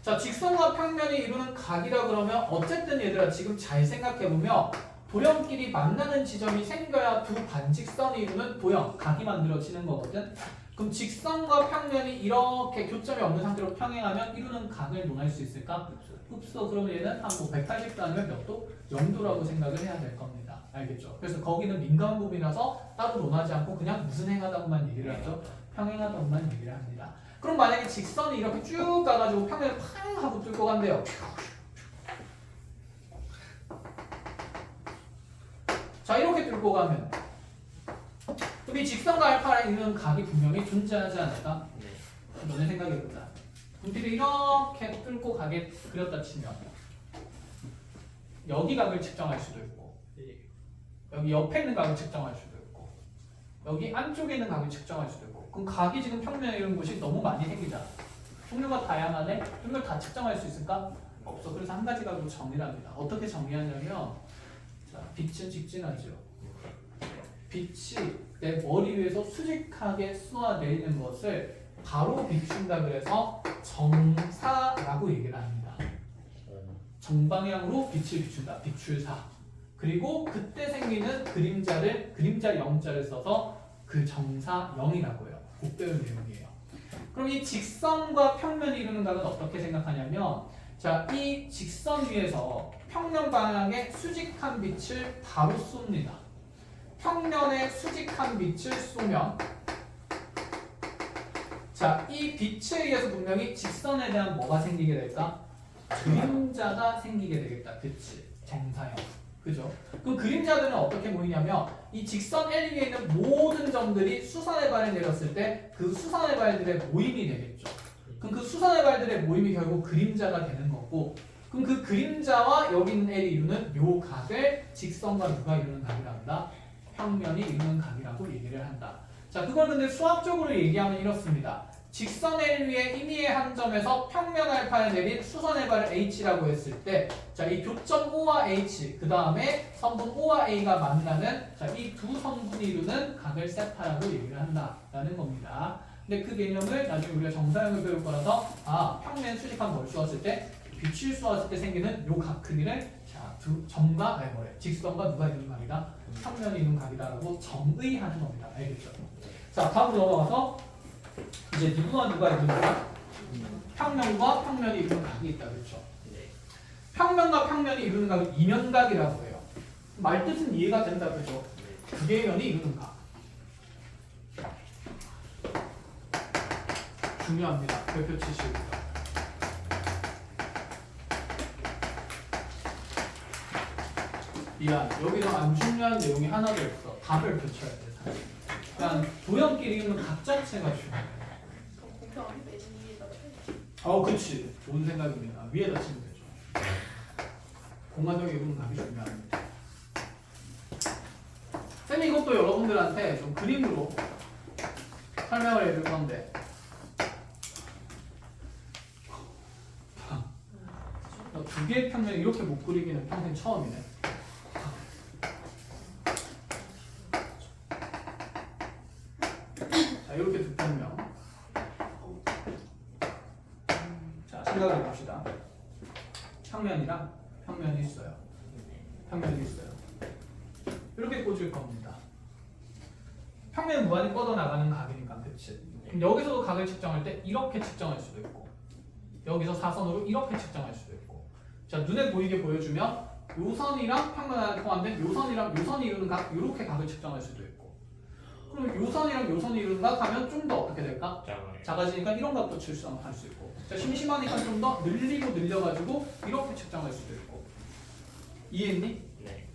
Speaker 2: 자, 직선과 평면이 이루는 각이라 그러면 어쨌든 얘들아 지금 잘 생각해보면 도형끼리 만나는 지점이 생겨야 두 반직선이 이루는 도형, 각이 만들어지는 거거든. 그럼 직선과 평면이 이렇게 교점이 없는 상태로 평행하면 이루는 각을 논할 수 있을까? 없어. 그러면 얘는 한 180도 아니면 몇 도? 0도라고 생각을 해야 될 겁니다. 알겠죠? 그래서 거기는 민감 부분이라서 따로 논하지 않고 그냥 무슨 행하다고만 얘기를 하죠. 평행하다고만 얘기를 합니다. 그럼 만약에 직선이 이렇게 쭉 가가지고 평면을 팡 하고 뚫고 간대요. 자, 이렇게 뚫고 가면 그럼 이 직선과 알파를 이루는 각이 분명히 존재하지 않을까? 너네 생각해보자. 분필을 이렇게 뚫고 가게 그렸다 치면 여기 각을 측정할 수도 있고 여기 옆에 있는 각을 측정할 수도 있고 여기 안쪽에 있는 각을 측정할 수도 있고 그럼 각이 지금 평면에 이런 곳이 너무 많이 생기잖아. 종류가 다양하네? 종류를 다 측정할 수 있을까? 없어. 그래서 한 가지 각으로 정의를 합니다. 어떻게 정의하냐면 자, 빛은 직진하죠. 빛이 내 머리 위에서 수직하게 쏘아내리는 것을 바로 비춘다 그래서 정사라고 얘기를 합니다. 정방향으로 빛을 비춘다. 비출사. 그리고 그때 생기는 그림자 영자를 써서 그 정사 0이라고 해요. 꼭 배울 내용이에요. 그럼 이 직선과 평면이 이루는 각은 어떻게 생각하냐면 자, 이 직선 위에서 평면 방향에 수직한 빛을 바로 쏩니다. 평면에 수직한 빛을 쏘면 자, 이 빛에 의해서 분명히 직선에 대한 뭐가 생기게 될까? 그림자가 생기게 되겠다. 그치? 정사형. 그죠? 그럼 그림자들은 어떻게 보이냐면 이 직선 L 위에 있는 모든 점들이 수선의 발을 내렸을 때 그 수선의 발들의 모임이 되겠죠. 그럼 그 수선의 발들의 모임이 결국 그림자가 되는 거고 그럼 그 그림자와 여기 있는 L이 이루는 요 각을 직선과 누가 이루는 각이라 한다? 평면이 이루는 각이라고 얘기를 한다. 자, 그걸 근데 수학적으로 얘기하면 이렇습니다. 직선 L 위에 임의의 한 점에서 평면 알파에 내린 수선의 발을 H라고 했을 때 자, 이 교점 O와 H 그 다음에 선분 O와 A가 만나는 자, 이 두 선분이 이루는 각을 세타라고 얘기를 한다라는 겁니다. 근데 그 개념을 나중에 우리가 정사형을 배울 거라서 평면 수직한 걸 쏘았을 때 빛을 쏘았을 때 생기는 요 각 크기를 자, 직선과 누가 이루는 각이다? 평면이 이루는 각이다라고 정의하는 겁니다. 알겠죠? 자, 다음으로 넘어가서 이제 누가 이루는 각? 평면과 평면이 이루는 각이 있다. 그렇죠? 평면과 평면이 이루는 각은 이면각이라고 해요. 말뜻은 이해가 된다. 그죠? 두 개의 면이 이루는 각. 중요합니다. 별표 치시고. 미안. 여기서 안 중요한 내용이 하나도 없어. 다 별표 쳐야 돼. 사실. 그냥 도형끼리 이루는 각 자체가 중요해.
Speaker 4: 공평하게 매진 위에다 쳐야지.
Speaker 2: 그치. 좋은 생각입니다. 위에다 치면 되죠. 공간적인 이루는 각이 중요합니다. 쌤이 이것도 여러분들한테 좀 그림으로 설명을 해줄 건데 두 개의 평면을 이렇게 못 그리기는 평생 처음이네. 자, 이렇게 두 평면. 자, 생각을 해봅시다. 평면이랑 평면이 있어요. 평면이 있어요. 이렇게 꽂을 겁니다. 평면 무한히 뻗어나가는 각이니까, 그치? 그럼 여기서도 각을 측정할 때 이렇게 측정할 수도 있고 여기서 사선으로 이렇게 측정할 수도 있고 자, 눈에 보이게 보여주면 요선이랑 평면에 포함된 요선이랑 요선이 이루는 각 이렇게 각을 측정할 수도 있고 그럼 요선이랑 요선이 이루는 각 하면 좀 더 어떻게 될까? 작아지니까 이런 각도 측정할 수 있고 자, 심심하니까 좀 더 늘리고 늘려가지고 이렇게 측정할 수도 있고 이해했니?
Speaker 3: 네.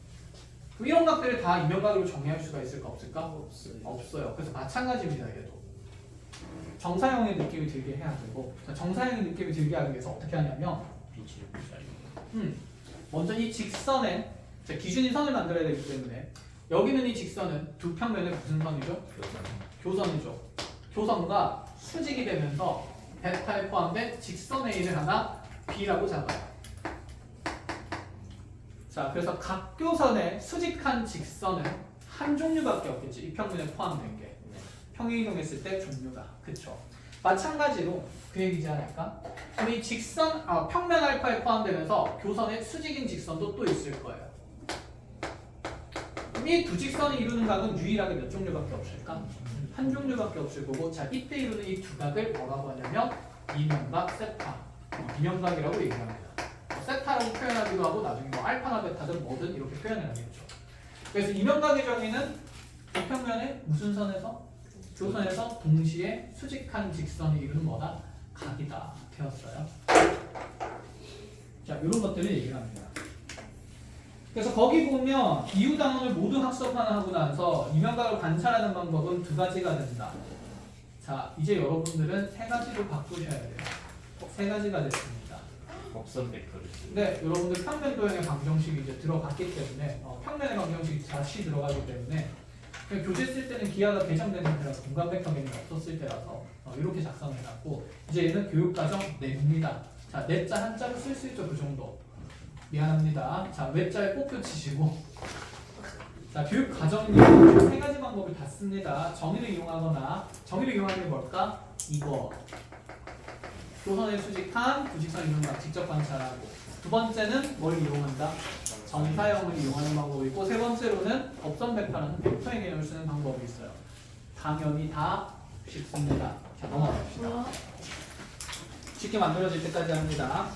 Speaker 2: 그럼 이런 각들을 다 이면각으로 정의할 수가 있을까 없을까?
Speaker 5: 없어요.
Speaker 2: 없어요. 그래서 마찬가지입니다. 얘도 정사형의 느낌이 들게 해야 되고 자, 정사형의 느낌이 들게 하기 위해서 어떻게 하냐면
Speaker 3: 빛을 비추는
Speaker 2: 먼저 이 직선에 자, 기준인 선을 만들어야 되기 때문에 여기는 이 직선은 두 평면의 무슨 선이죠? 교선이죠. 교선과 수직이 되면서 베타에 포함된 직선 A를 하나 B라고 잡아요. 자, 그래서 각교선의 수직한 직선은 한 종류밖에 없겠지. 이 평면에 포함된 게. 평행 이동했을 때 종류가. 그쵸? 마찬가지로 그 얘기지 않을까? 그럼 이 직선, 평면 알파에 포함되면서 교선의 수직인 직선도 또 있을 거예요. 그럼 이 두 직선이 이루는 각은 유일하게 몇 종류밖에 없을까? 한 종류밖에 없을 거고 자, 이때 이루는 이 두 각을 뭐라고 하냐면 이면각, 세타. 이면각이라고 얘기합니다. 세타라고 표현하기도 하고 나중에 뭐 알파나 베타든 뭐든 이렇게 표현을 하겠죠. 그래서 이면각의 정의는 이 평면의 무슨 선에서? 교선에서 동시에 수직한 직선이 이루는 뭐다? 각이다. 되었어요. 자, 이런 것들을 얘기를 합니다. 그래서 거기 보면 이유 단원을 모두 학습하고 나서 이면각을 관찰하는 방법은 두 가지가 된다. 자, 이제 여러분들은 세 가지로 바꾸셔야 돼요. 세 가지가 됐습니다.
Speaker 3: 법선 벡터를 쓰는.
Speaker 2: 네, 여러분들 평면 도형의 방정식이 이제 들어갔기 때문에 평면의 방정식이 다시 들어가기 때문에 그냥 교재 쓸 때는 기하가 배정된 상태라서 공간 벡터 개념이 없었을 때라서 이렇게 작성을 해놨고 이제 얘는 교육과정 냅니다. 자, 냅자 한자로 쓸 수 있죠, 그 정도. 미안합니다. 자, 외자에 꽃표 치시고 자, 교육과정은요 세 가지 방법을 다 씁니다. 정의를 이용하거나 정의를 이용하는 게 뭘까? 이거 교선에 수직한 부직선 있는 거 직접 관찰하고 두 번째는 뭘 이용한다? 정사형을 이용하는 방법이 있고 세 번째로는 법선 벡터라는 벡터의 개념을 쓰는 방법이 있어요. 당연히 다 쉽습니다. 자, 넘어갑시다. 쉽게 만들어질 때까지 합니다.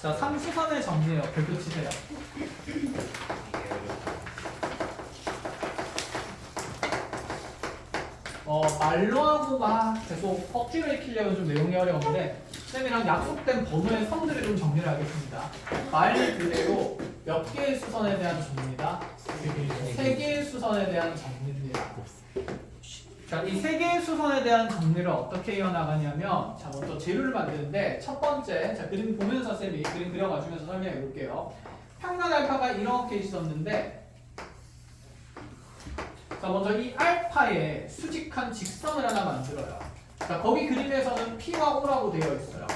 Speaker 2: 자, 상수선의 정리예요. 별표 치세요. 말로 하고 막 계속 억지로 익히려면 좀 내용이 어려운데 쌤이랑 약속된 번호의 선들을 좀 정리를 하겠습니다. 말 그대로 몇 개의 수선에 대한 정리다? 세 개의 수선에 대한 정리입니다. 자, 이 세 개의 수선에 대한 정리를 어떻게 이어나가냐면 자, 먼저 재료를 만드는데 첫 번째, 자, 그림 보면서 쌤이 그림 그려가주면서 설명해 볼게요. 평면 알파가 이렇게 있었는데 자, 먼저 이 알파에 수직한 직선을 하나 만들어요. 자, 거기 그림에서는 P와 O라고 되어 있어요.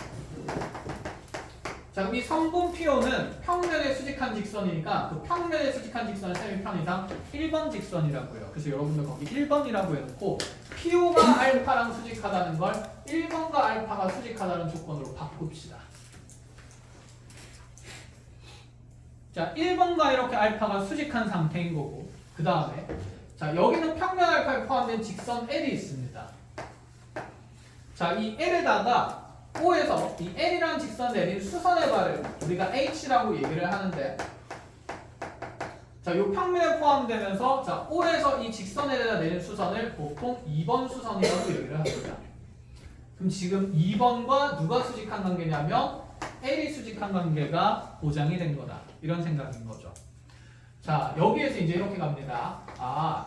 Speaker 2: 자, 그럼 이 선분 PO는 평면에 수직한 직선이니까 그 평면에 수직한 직선을 쌤이 편의상 1번 직선이라고요. 그래서 여러분들 거기 1번이라고 해놓고 PO가 알파랑 수직하다는 걸 1번과 알파가 수직하다는 조건으로 바꿉시다. 자, 1번과 이렇게 알파가 수직한 상태인 거고 그 다음에 자, 여기는 평면 알파에 포함된 직선 L이 있습니다. 자, 이 L에다가 O에서 이 L이라는 직선 내린 수선의 발을 우리가 H라고 얘기를 하는데 자, 요 평면에 포함되면서 자, O에서 이 직선에다 내린 수선을 보통 2번 수선이라고 얘기를 합니다. 그럼 지금 2번과 누가 수직한 관계냐면 L이 수직한 관계가 보장이 된 거다. 이런 생각인 거죠. 자, 여기에서 이제 이렇게 갑니다.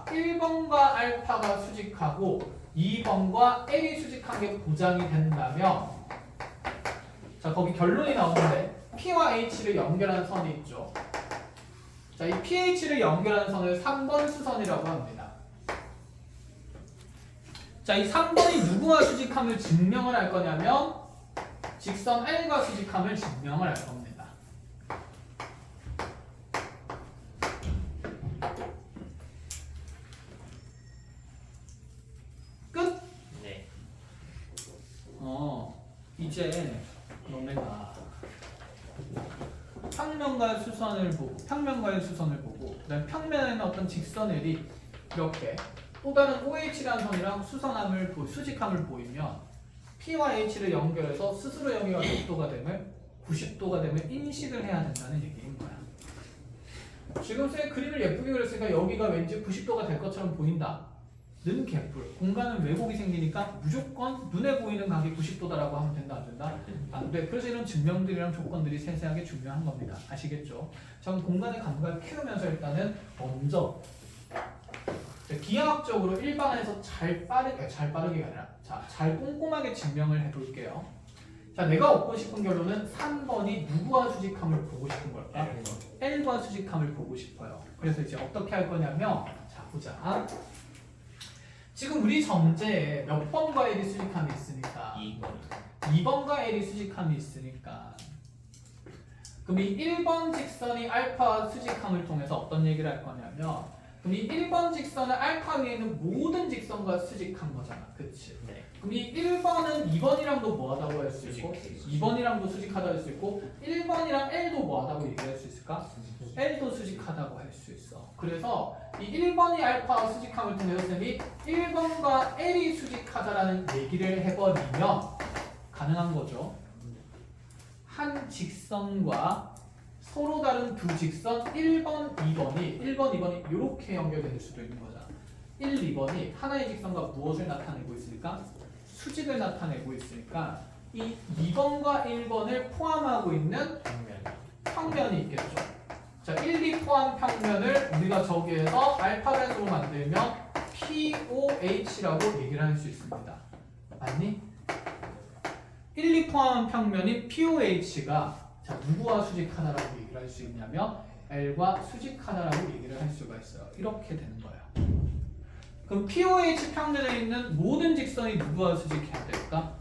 Speaker 2: 1번과 알파가 수직하고 2번과 L이 수직한 게 보장이 된다면 자, 거기 결론이 나오는데 P와 H를 연결하는 선이 있죠. 자, 이 PH를 연결하는 선을 3번 수선이라고 합니다. 자, 이 3번이 누구와 수직함을 증명을 할 거냐면 직선 L과 수직함을 증명을 할 겁니다. 끝?
Speaker 3: 네.
Speaker 2: 이제 너네가 평면과의 수선을 보고 그다음 평면에는 어떤 직선 L이 이렇게 또 다른 OH라는 선이랑 수직함을 보이면 P와 H를 연결해서 스스로 여기가 몇 도가 되면 90도가 되면 인식을 해야 된다는 얘기인 거야. 지금 쌤 그림을 예쁘게 그렸으니까 여기가 왠지 90도가 될 것처럼 보인다. 는 개뿔. 공간은 왜곡이 생기니까 무조건 눈에 보이는 각이 90도다라고 하면 된다, 안 된다? 안 돼. 그래서 이런 증명들이랑 조건들이 세세하게 중요한 겁니다. 아시겠죠? 전 공간의 감각을 키우면서 일단은 먼저 기하학적으로 일반에서 잘 빠르게가 아니라 잘 꼼꼼하게 증명을 해볼게요. 자, 내가 얻고 싶은 결론은 3번이 누구와 수직함을 보고 싶은 걸까? L과 수직함을 보고 싶어요. 그래서 이제 어떻게 할 거냐면 자, 보자. 지금 우리 전제에 몇 번과 L이 수직함이 있으니까 2번과 L이 수직함이 있으니까 그럼 이 1번 직선이 알파와 수직함을 통해서 어떤 얘기를 할 거냐면 그럼 이 1번 직선은 알파 위에 있는 모든 직선과 수직한 거잖아. 그치?
Speaker 3: 네.
Speaker 2: 그럼 이 1번은 2번이랑도 뭐하다고 할 수 있고 2번이랑도 수직하다고 할 수 있고 1번이랑 L도 뭐하다고 얘기할 수 있을까? L도 수직하다고 할 수 있어. 그래서 이 1번이 알파와 수직함을 통해서 쌤이 1번과 L이 수직하다라는 얘기를 해버리면 가능한 거죠. 한 직선과 서로 다른 두 직선 1번, 2번이 이렇게 연결될 수도 있는 거잖아. 1, 2번이 하나의 직선과 무엇을 나타내고 있으니까? 수직을 나타내고 있으니까 이 2번과 1번을 포함하고 있는 평면이 있겠죠. 자, 1, 2 포함 평면을 우리가 저기에서 알파벳으로 만들면 POH라고 얘기를 할 수 있습니다. 맞니? 1, 2 포함 평면인 POH가 자, 누구와 수직하다라고 얘기를 할 수 있냐면 L과 수직하다라고 얘기를 할 수가 있어요. 이렇게 되는 거예요. 그럼 POH 평면에 있는 모든 직선이 누구와 수직해야 될까?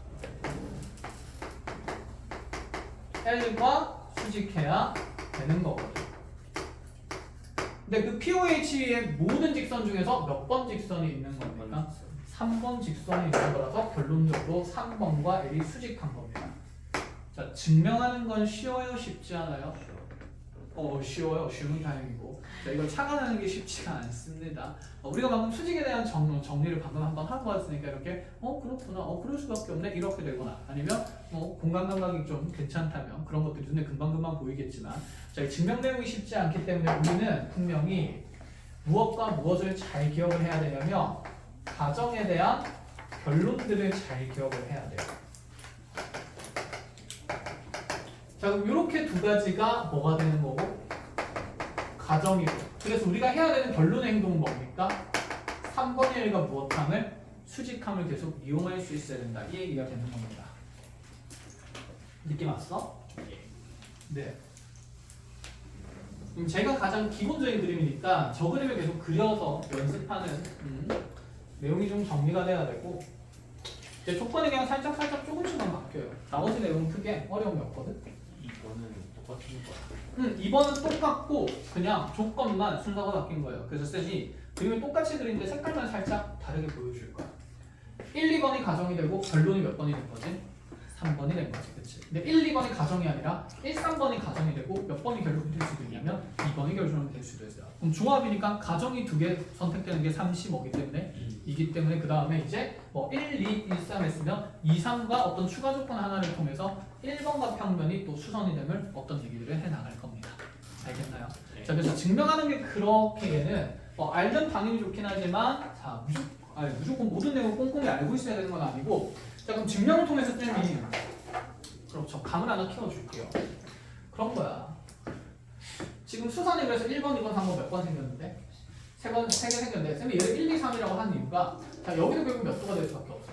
Speaker 2: L과 수직해야 되는 거거든. 근데 그 POH의 모든 직선 중에서 몇 번 직선이 있는 겁니까? 3번 직선이 있는 거라서 결론적으로 3번과 L이 수직한 겁니다. 자, 증명하는 건 쉬워요? 쉽지 않아요? 쉬워요. 쉬운 다행이고. 자, 이걸 착안하는 게 쉽지가 않습니다. 우리가 방금 수직에 대한 정리를 방금 한번 하고 왔으니까 이렇게 그렇구나. 그럴 수밖에 없네. 이렇게 되거나 아니면 공간 감각이 좀 괜찮다면 그런 것들이 눈에 금방금방 보이겠지만 자, 이 증명 내용이 쉽지 않기 때문에 우리는 분명히 무엇과 무엇을 잘 기억을 해야 되냐면 가정에 대한 결론들을 잘 기억을 해야 돼요. 자, 그럼 이렇게 두 가지가 뭐가 되는 거고? 가정이고. 그래서 우리가 해야 되는 결론의 행동은 뭡니까? 3번의 1과 무엇함을 수직함을 계속 이용할 수 있어야 된다. 이 얘기가 되는 겁니다. 느낌 왔어? 네. 그럼 제가 가장 기본적인 그림이니까 저 그림을 계속 그려서 연습하는 내용이 좀 정리가 돼야 되고 이제 조건이 그냥 살짝 조금씩만 바뀌어요. 나머지 내용은 크게 어려움이 없거든.
Speaker 3: 이거는 똑같은 거야.
Speaker 2: 2번은 똑같고 그냥 조건만 순서가 바뀐 거예요. 그래서 쌤이 그림을 똑같이 그리는데 색깔만 살짝 다르게 보여줄 거야. 1, 2번이 가정이 되고 결론이 몇 번이 된 거지? 3번이 된 거지, 그치? 근데 1, 2번이 가정이 아니라 1, 3번이 가정이 되고 몇 번이 결론이 될 수도 있냐면 2번이 결론이 될 수도 있어요. 그럼 조합이니까 가정이 2개 선택되는 게 35기 때문에 이기 때문에 그 다음에 이제 1, 2, 1, 3 했으면 2, 3과 어떤 추가 조건 하나를 통해서 1번과 평면이 또 수선이 됨을 어떤 얘기들을 해나갈 겁니다. 알겠나요? 자, 그래서 증명하는 게 그렇게는 알면 당연히 좋긴 하지만 자, 무조건 모든 내용을 꼼꼼히 알고 있어야 되는 건 아니고 자, 그럼 증명을 통해서 쌤이 그렇죠. 감을 하나 키워줄게요. 그런 거야. 지금 수선이 그래서 1번, 2번, 3번 몇 번 생겼는데? 3개 생겼는데 쌤이 얘를 1, 2, 3이라고 한 이유가 자, 여기도 결국 몇 도가 될 수밖에 없어요.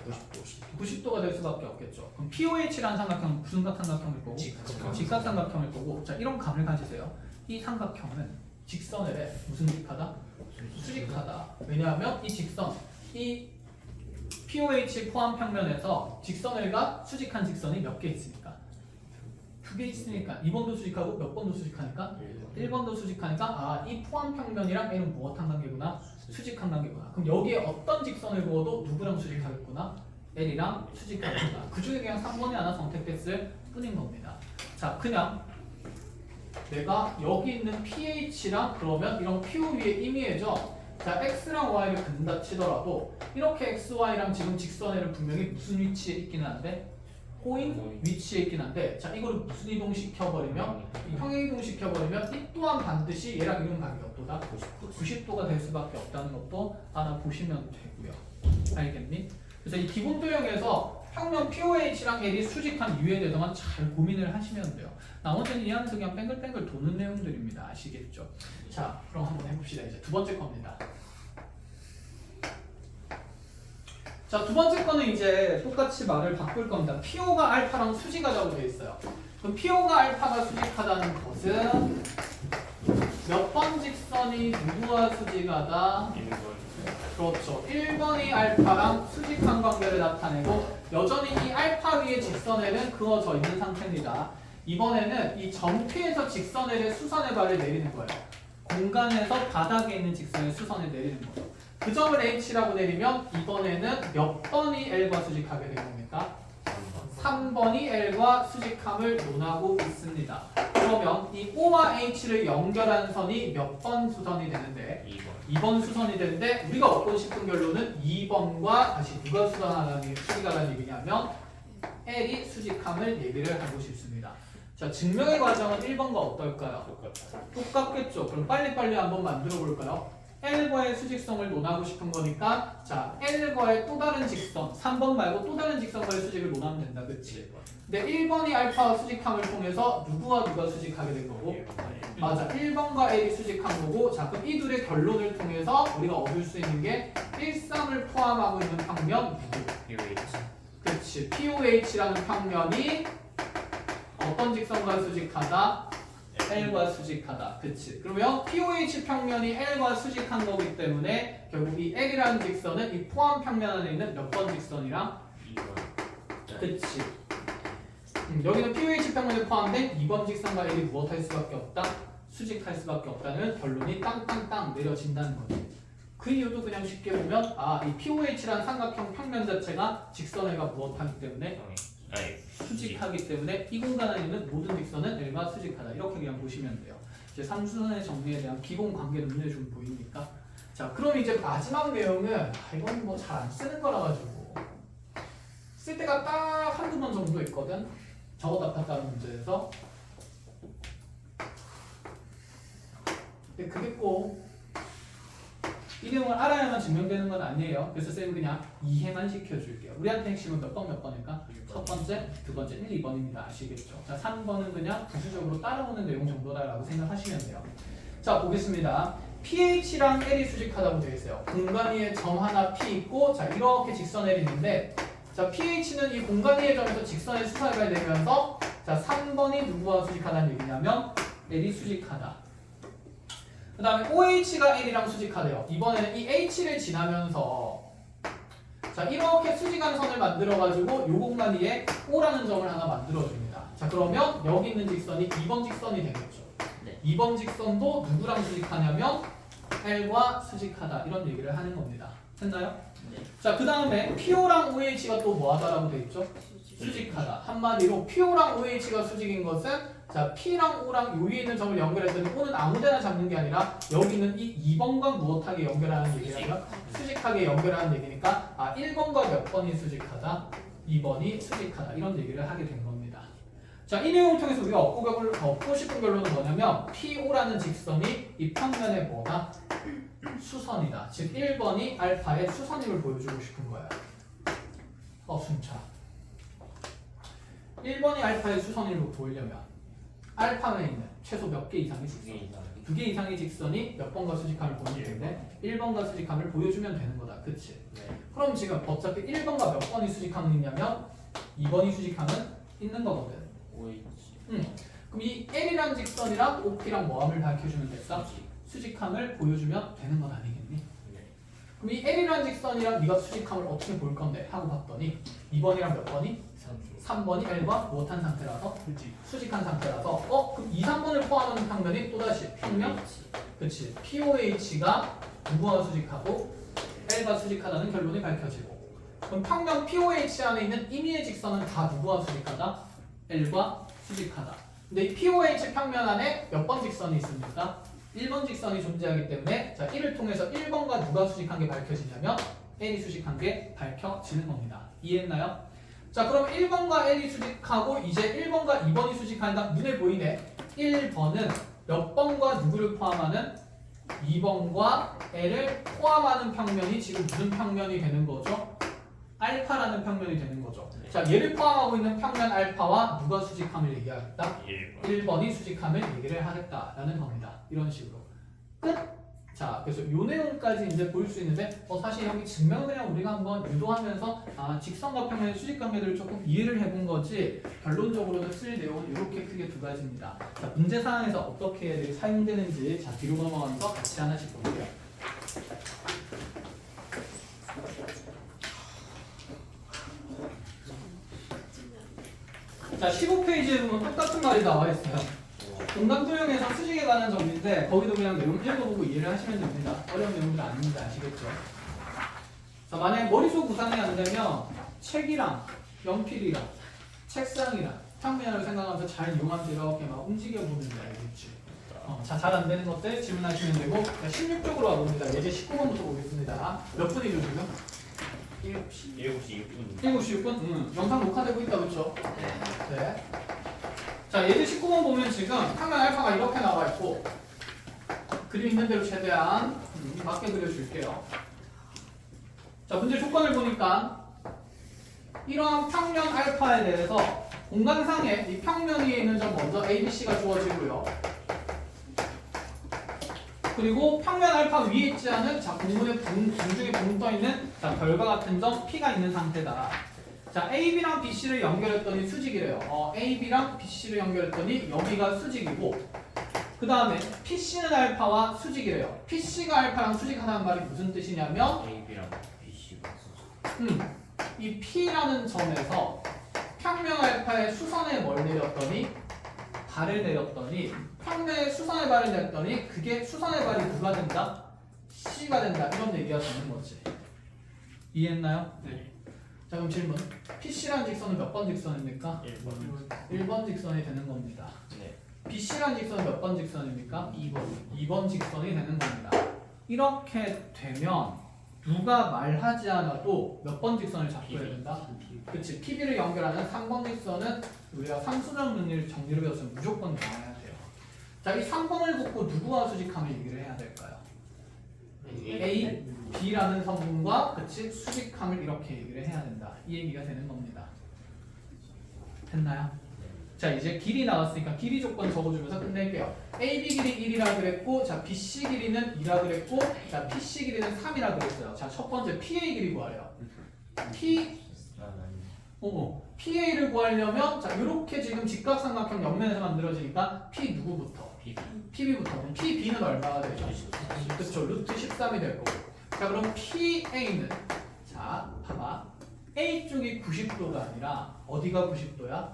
Speaker 2: 90도가 될 수밖에 없겠죠. 그럼 POH라는 삼각형은 무슨 삼각형일 거고? 직각삼각형일 거고 자, 이런 감을 가지세요. 이 삼각형은 직선에 무슨 직하다? 수직하다. 왜냐하면 이 직선, 이 POH 포함 평면에서 직선을과 수직한 직선이 몇 개 있으니까? 2개 있으니까 2번도 수직하고 몇 번도 수직하니까? 1번도 수직하니까 이 포함 평면이랑 L은 무엇한 관계구나? 수직한 관계구나. 그럼 여기에 어떤 직선을 그어도 누구랑 수직하겠구나? L이랑 수직하겠구나. 그 중에 그냥 3번이 하나 선택됐을 뿐인 겁니다. 자, 그냥 내가 여기 있는 PH랑 그러면 이런 PO 위에 임의해져 자, X랑 Y를 긋는다 치더라도 이렇게 X, Y랑 지금 직선에는 분명히 무슨 위치에 있긴 한데 호인 위치에 있긴 한데 자, 이거를 무슨 이동시켜버리면 평행 이동시켜버리면 이 또한 반드시 얘랑 이런 관계 어떠다? 90도가 될 수밖에 없다는 것도 하나 보시면 되고요. 알겠니? 그래서 이 기본 도형에서 평면 POH랑 L이 수직한 이유에 대해서만 잘 고민을 하시면 돼요. 나머지는 이 안에서 그냥 뱅글뱅글 도는 내용들입니다. 아시겠죠? 자, 그럼 한번 해봅시다. 이제 두 번째 겁니다. 자, 두 번째 거는 이제 똑같이 말을 바꿀 겁니다. PO가 알파랑 수직하다고 되어 있어요. 그럼 PO가 알파가 수직하다는 것은 몇 번 직선이 누구와 수직하다?
Speaker 3: 1번.
Speaker 2: 그렇죠. 1번이 알파랑 수직한 관계를 나타내고 여전히 이 알파 위에 직선에는 그어져 있는 상태입니다. 이번에는 이 정피에서 직선의 수선의 발을 내리는 거예요. 공간에서 바닥에 있는 직선의 수선을 내리는 거예요. 그 점을 H라고 내리면 이번에는 몇 번이 L과 수직하게 된 겁니까? 3번이 L과 수직함을 논하고 있습니다. 그러면 이 O와 H를 연결한 선이 몇 번 수선이 되는데 2번 수선이 되는데 우리가 얻고 싶은 결론은 2번과 다시 누가 수직하다는 얘기냐면 L이 수직함을 얘기를 하고 싶습니다. 자, 증명의 과정은 1번과 어떨까요? 똑같겠죠. 그럼 빨리빨리 한번 만들어 볼까요? L과의 수직성을 논하고 싶은 거니까 자, L과의 또 다른 직선 3번 말고 또 다른 직선과의 수직을 논하면 된다. 그치? 근데 1번이 알파와 수직함을 통해서 누구와 누가 수직하게 된 거고? 맞아, 1번과 L이 수직한 거고 자, 그럼 이 둘의 결론을 통해서 우리가 얻을 수 있는 게 1, 3을 포함하고 있는 평면 누구? 그치, POH라는 평면이 어떤 직선과 수직하다? L과 수직하다. 그치? 그러면 POH 평면이 L과 수직한 거기 때문에 결국 이 L이라는 직선은 이 포함 평면 안에 있는 몇 번 직선이랑?
Speaker 3: 2번.
Speaker 2: 그치? 여기는 POH 평면에 포함된 2번 직선과 L이 무엇할 수밖에 없다? 수직할 수밖에 없다는 결론이 땅땅땅 내려진다는 거지. 그 이유도 그냥 쉽게 보면 이 POH라는 삼각형 평면 자체가 직선애가 무엇하기 때문에 수직하기 때문에 이 공간 안에 있는 모든 직선은 L과 수직하다. 이렇게 그냥 보시면 돼요. 이제 삼수선의 정리에 대한 기본 관계는 눈에 좀 보이니까. 자, 그럼 이제 마지막 내용은 이건 뭐 잘 안 쓰는 거라 가지고 쓸 때가 딱 한두 번 정도 있거든. 저거 답답다는 문제에서. 근데 그게 꼭 이 내용을 알아야만 증명되는 건 아니에요. 그래서 쌤은 그냥 이해만 시켜줄게요. 우리한테 핵심은 몇 번일까? 첫 번째, 두 번째, 1, 2번입니다. 아시겠죠? 자, 3번은 그냥 부수적으로 따라오는 내용 정도다라고 생각하시면 돼요. 자, 보겠습니다. PH랑 L이 수직하다고 되어 있어요. 공간 위에 점 하나 P 있고, 자, 이렇게 직선 L이 있는데, 자, PH는 이 공간 위의 점에서 직선의 수사가 되면서, 자, 3번이 누구와 수직하다는 얘기냐면, L이 수직하다. 그 다음에 OH가 L이랑 수직하대요. 이번에는 이 H를 지나면서 자 이렇게 수직한 선을 만들어가지고 요 공간 위에 O라는 점을 하나 만들어줍니다. 자 그러면 여기 있는 직선이 2번 직선이 되겠죠.
Speaker 3: 네.
Speaker 2: 2번 직선도 누구랑 수직하냐면 L과 수직하다 이런 얘기를 하는 겁니다. 됐나요?
Speaker 3: 네.
Speaker 2: 자 그 다음에 PO랑 OH가 또 뭐하다라고 돼 있죠? 수직하다. 한마디로 PO랑 OH가 수직인 것은 자 P랑 O랑 요 위에 있는 점을 연결했더니 O는 아무데나 잡는 게 아니라 여기 있는 이 2번과 무엇하게 연결하는 얘기냐면 수직하게 연결하는 얘기니까 1번과 몇 번이 수직하다 2번이 수직하다 이런 얘기를 하게 된 겁니다. 자 이 내용을 통해서 우리가 얻고 싶은 결론은 뭐냐면 PO라는 직선이 이 평면에 뭐다? 수선이다. 즉 1번이 알파의 수선임을 보여주고 싶은 거야. 순차 1번이 알파의 수선임을 보이려면 알파에 있는 최소 몇 개 이상의 직선 2개 이상의 직선이 몇 번과 수직함을 보여줄 텐데 1번과 수직함을 보여주면 되는 거다. 그치?
Speaker 3: 네.
Speaker 2: 그럼 지금 어차피 1번과 몇 번이 수직함은 있냐면 2번이 수직함은 있는 거거든.
Speaker 3: OH.
Speaker 2: 그럼 이 L이랑 직선이랑 OP랑 뭐함을 밝혀주면 됐다? 수직함을 보여주면 되는 건 아니겠니?
Speaker 3: 네.
Speaker 2: 그럼 이 L이랑 직선이랑 네가 수직함을 어떻게 볼 건데? 하고 봤더니 2번이랑 몇 번이? 3번이 L과 무엇한 상태라서? 수직한 상태라서 그럼 2, 3번을 포함하는 평면이 또다시 평면? 그치 POH가 누구와 수직하고 L과 수직하다는 결론이 밝혀지고 그럼 평면 POH 안에 있는 임의의 직선은 다 누구와 수직하다? L과 수직하다. 근데 이 POH 평면 안에 몇 번 직선이 있습니까? 1번 직선이 존재하기 때문에 자 1을 통해서 1번과 누가 수직한 게 밝혀지냐면 L이 수직한 게 밝혀지는 겁니다. 이해했나요? 자 그럼 1번과 L이 수직하고 이제 1번과 2번이 수직하니까 눈에 보이네. 1번은 몇 번과 누구를 포함하는 2번과 L을 포함하는 평면이 지금 무슨 평면이 되는 거죠? 알파라는 평면이 되는 거죠.
Speaker 3: 네.
Speaker 2: 자 얘를 포함하고 있는 평면 알파와 누가 수직함을 얘기하겠다?
Speaker 3: 1번.
Speaker 2: 1번이 수직함을 얘기를 하겠다라는 겁니다. 이런 식으로 끝! 자 그래서 요 내용까지 이제 볼 수 있는데 사실 여기 증명을 그냥 우리가 한번 유도하면서 직선과 평면의 수직 관계들을 조금 이해를 해본 거지 결론적으로는 쓸 내용은 이렇게 크게 두 가지입니다. 자 문제 사항에서 어떻게 애들이 사용되는지 자 뒤로 넘어가면서 같이 하나씩 볼게요. 자 15페이지에 보면 똑같은 말이 나와 있어요. 공간도형에서 수직에 관한 정리인데 거기도 그냥 내용 읽어보고 이해를 하시면 됩니다. 어려운 내용들 아닙니다. 아시겠죠? 자 만약에 머릿속 구상이 안 되면 책이랑 연필이랑 책상이랑 평면을 생각하면서 잘 이용하면서 이렇게 막 움직여보면 알겠지. 자 잘 안 되는 것들 질문하시면 되고 16쪽으로 와봅니다. 예제 19번부터 보겠습니다. 몇 분이죠 지금?
Speaker 3: 7시 6분.
Speaker 2: 7시 6분? 영상 녹화되고 있다 그렇죠?
Speaker 3: 네.
Speaker 2: 네. 자 예제 19번 보면 지금 평면 알파가 이렇게 나와 있고 그림 있는 대로 최대한 맞게 그려줄게요. 자 문제 조건을 보니까 이러한 평면 알파에 대해서 공간상에 이 평면 위에 있는 점 먼저 A, B, C가 주어지고요. 그리고 평면 알파 위에 있지 않은 자 공중에 붕 떠 있는 자 별과 같은 점 P가 있는 상태다. 자, AB랑 BC를 연결했더니 수직이래요. AB랑 BC를 연결했더니 여기가 수직이고 그 다음에 PC는 알파와 수직이래요. PC가 알파랑 수직하다는 말이 무슨 뜻이냐면
Speaker 3: AB랑 BC가 수직.
Speaker 2: 이 P라는 점에서 평면 알파의 수선에 뭘 내렸더니 발을 내렸더니 평면의 수선의 발을 내렸더니 그게 수선의 발이 누가 된다? C가 된다. 이런 얘기가 되는 거지. 이해했나요?
Speaker 1: 네.
Speaker 2: 자 그럼 질문. PC라는 직선은 몇 번 직선입니까?
Speaker 3: 1번.
Speaker 2: 1번 직선이 되는 겁니다.
Speaker 3: 네.
Speaker 2: BC라는 직선은 몇 번 직선입니까? 2번 직선이 되는 겁니다. 이렇게 되면 누가 말하지 않아도 몇 번 직선을 잡고 해야 된다? 그치. PB를 연결하는 3번 직선은 우리가 삼수정 정리를 배웠으면 무조건 나와야 돼요. 자, 이 3번을 긋고 누구와 수직함을 얘기를 해야 될까요? A, B라는 성분과 그치 수직함을 이렇게 얘기를 해야 된다. 이 얘기가 되는 겁니다. 됐나요? 자 이제 길이 나왔으니까 길이 조건 적어주면서 끝낼게요. AB 길이 1이라 그랬고 자 BC 길이는 2라 그랬고 자 PC 길이는 3이라 그랬어요. 자 첫 번째 PA 길이 구하래요. PA를 구하려면 자 이렇게 지금 직각삼각형 옆면에서 만들어지니까 P 누구부터? PB부터. 그럼 PB는 얼마가 되죠? 그렇죠. 루트 13이 될 거고. 자 그럼 PA는 자 봐봐. A 쪽이 90도가 아니라 어디가 90도야?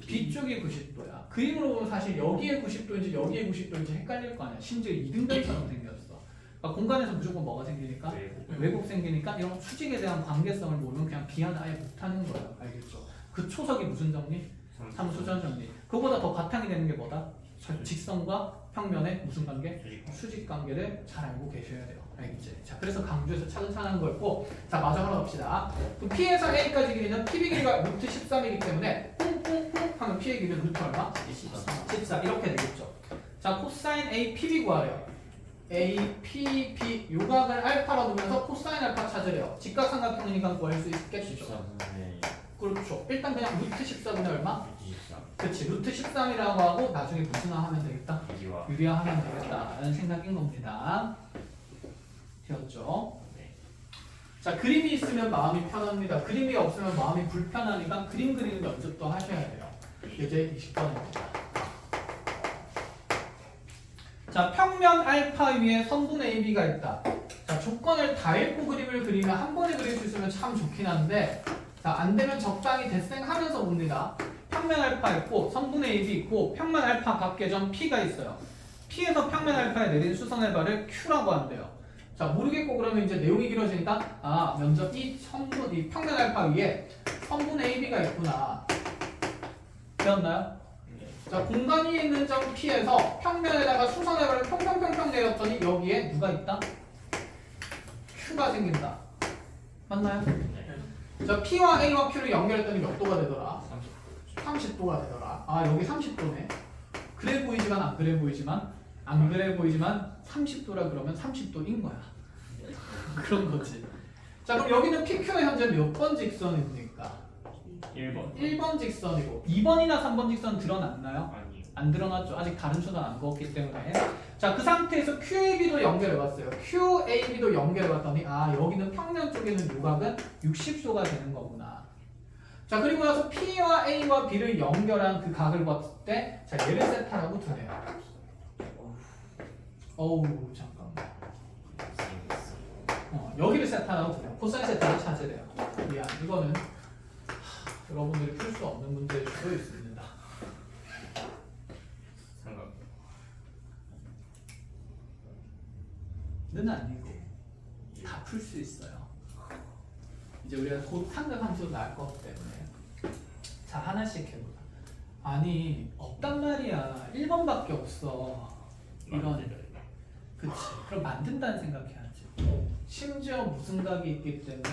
Speaker 2: B 쪽이 90도야. 그림으로 보면 사실 여기에 90도인지 여기에 90도인지 헷갈릴 거 아니야. 심지어 이등변처럼 생겼어. 그러니까 공간에서 무조건 뭐가 생기니까? 왜곡 생기니까 이런 수직에 대한 관계성을 모르면 그냥 비하는 아예 못하는 거예요. 알겠죠? 그 초석이 무슨 정리? 삼수전 정리. 그거보다 더 바탕이 되는 게 뭐다? 직선과 평면의 무슨 관계? 수직 관계를 잘 알고 계셔야 돼요. 알겠지? 자, 그래서 강조해서 차근차근 하는 거였고, 자, 마저 하러 갑시다. 그럼 P에서 A까지 길이는 PB 길이가 루트 13이기 때문에 뿡뿡뿡 하면 P의 길이는 루트 얼마? 14. 이렇게 되겠죠. 자, 코사인 A, PB 구하래요. A, P, B 요각을 알파로 두면서 코사인 알파 찾으래요. 직각삼각형이니까 구할 수 있겠죠. 그렇죠. 일단 그냥 루트 14분의 얼마? 그치. 루트 13이라고 하고 나중에 무슨 하면 되겠다? 유리화하면 되겠다라는 생각인 겁니다. 되었죠? 자, 그림이 있으면 마음이 편합니다. 그림이 없으면 마음이 불편하니까 그림 그리는 연습도 하셔야 돼요. 이제 20번입니다. 자, 평면 알파 위에 선분 AB가 있다. 자, 조건을 다 읽고 그림을 그리면 한 번에 그릴 수 있으면 참 좋긴 한데 자, 안 되면 적당히 대생하면서 봅니다. 평면 알파 있고 선분 AB 있고 평면 알파 각계점 P가 있어요. P에서 평면 알파에 내린 수선의 발을 Q라고 한대요. 자, 모르겠고 그러면 이제 내용이 길어지니까 아, 먼저 이 평면 알파 위에 선분 AB가 있구나. 되었나요? 자, 공간 위에 있는 점 P에서 평면에다가 수선의 발을 평평평평 내렸더니 여기에 누가 있다? Q가 생긴다. 맞나요? 자, P와 A와 Q를 연결했더니 몇 도가 되더라? 30도가 되더라. 아, 여기 30도네. 그래 보이지만 안 그래 보이지만 안 그래 보이지만 30도라 그러면 30도인 거야. 그런 거지. 자, 그럼 여기는 PQ가 현재 몇 번 직선입니까?
Speaker 3: 1번.
Speaker 2: 1번 직선이고 2번이나 3번 직선 드러났나요?
Speaker 3: 아니요.
Speaker 2: 안 드러났죠. 아직 다른 수는 안 그었기 때문에. 자, 그 상태에서 QAB도 연결해봤어요. QAB도 연결해봤더니 아, 여기는 평면 쪽에는 요각은 60도가 되는 거구나. 자, 그리고 나서 P와 A와 B를 연결한 그 각을 봤을 때 자, 얘를 세타라고 두네요. 어우, 잠깐만. 여기를 세타라고 두네요. 코사인 세타를 찾으래요. 미안, 이거는 여러분들이 풀 수 없는 문제일 수도 있습니다. 는 아니고 다 풀 수 있어요. 이제 우리가 곧 삼각함수 나올 거기 때문에 자, 하나씩 해보자. 아니, 없단 말이야. 1번밖에 없어. 이런. 그치. 그럼 만든다는 생각해야지. 심지어 무슨 각이 있기 때문에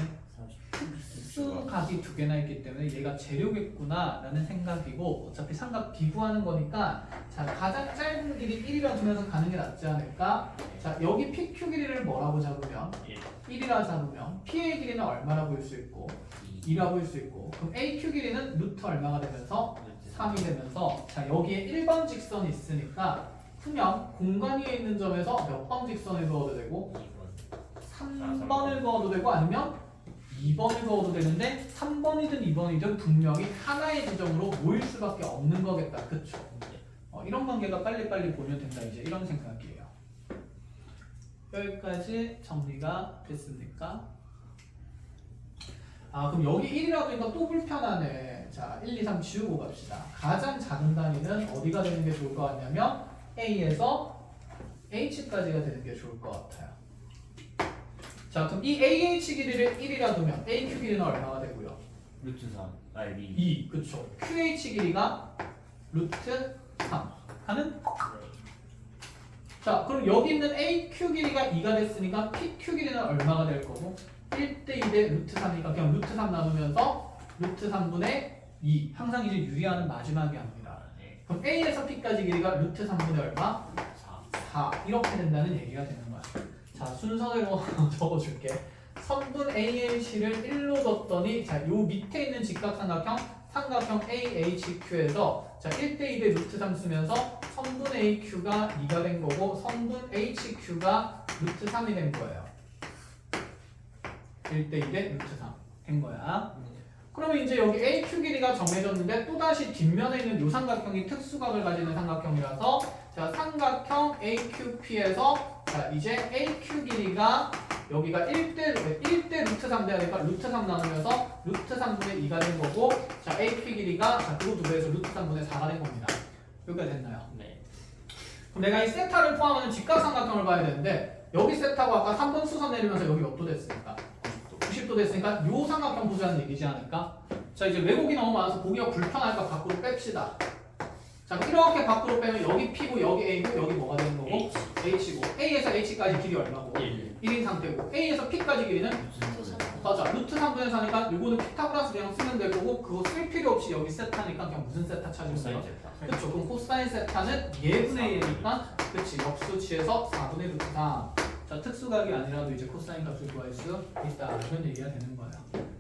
Speaker 2: 수각이 두 개나 있기 때문에 얘가 재료겠구나 라는 생각이고 어차피 삼각 비구하는 거니까 자, 가장 짧은 길이 1이라 두면서 가는 게 낫지 않을까? 자, 여기 PQ 길이를 뭐라고 잡으면 1이라 잡으면 P의 길이는 얼마라고 볼 수 있고 2라고 볼 수 있고 그럼 AQ 길이는 루트 얼마가 되면서 3이 되면서 자, 여기에 1번 직선이 있으니까 그냥 공간 위에 있는 점에서 몇 번 직선을 그어도 되고 3번을 그어도 되고 아니면 2번을 그어도 되는데 3번이든 2번이든 분명히 하나의 지점으로 모일 수밖에 없는 거겠다. 그쵸? 이런 관계가 빨리빨리 보면 된다. 이제 이런 생각이에요. 여기까지 정리가 됐습니까? 아 그럼 여기 1이라고 하니까 또 불편하네. 자 1, 2, 3 지우고 갑시다. 가장 작은 단위는 어디가 되는 게 좋을 것 같냐면 A에서 H까지가 되는 게 좋을 것 같아요. 자 그럼 이 AH 길이를 1이라 두면 AQ 길이는 얼마가 되고요?
Speaker 3: 루트 3 아니
Speaker 2: 2 그쵸. QH 길이가 루트 3 하는. 자 그럼 여기 있는 AQ 길이가 2가 됐으니까 PQ 길이는 얼마가 될 거고 1대 2대 루트 3이니까 그냥 루트 3 나누면서 루트 3분의 2 항상 이제 유리하는 마지막에 합니다. 그럼 A에서 P까지 길이가 루트 3분의 얼마? 4 이렇게 된다는 얘기가 되는 거야. 자 순서대로 적어줄게. 선분 AH를 1로 뒀더니 자요 밑에 있는 직각삼각형 AHQ에서 자 1대 2대 루트 3 쓰면서 선분 AQ가 2가 된 거고 선분 HQ가 루트 3이 된 거예요. 1대 2대 루트 3 된 거야. 그러면 이제 여기 AQ 길이가 정해졌는데 또다시 뒷면에 있는 요 삼각형이 특수각을 가지는 삼각형이라서 자 삼각형 AQP에서 자 이제 AQ 길이가 여기가 1대 루트 3 돼야 되니까 루트 3 나누면서 루트 3분의 2가 된 거고 자 AP 길이가 자 그거 2배에서 루트 3분의 4가 된 겁니다. 여기가 됐나요?
Speaker 3: 네.
Speaker 2: 그럼 내가 이 세타를 포함하는 직각삼각형을 봐야 되는데 여기 세타고 아까 3번 수선 내리면서 여기 몇 도 됐습니까? 90도 됐으니까 요 삼각형 보자는 얘기지 않을까? 자 이제 왜곡이 너무 많아서 보기가 불편하니까 밖으로 뺍시다. 자 이렇게 밖으로 빼면 여기 P고 여기 A고 여기 뭐가 되는 거고? H고 A에서 H까지 길이 얼마고? 1인 상태고 A에서 P까지 길이는? 맞아 루트 3분의 4니까 이거는 피타고라스 그냥 쓰면 될 거고 그거 쓸 필요 없이 여기 세타니까 그냥 무슨 세타 찾으면 돼요? 그렇죠. 그럼 코사인 세타는 예분의 예니까 그치 역수치에서 4분의 루트 3. 자 특수각이 아니라도 이제 코사인 값을 구할 수 있다 이런 얘기가 되는 거예요.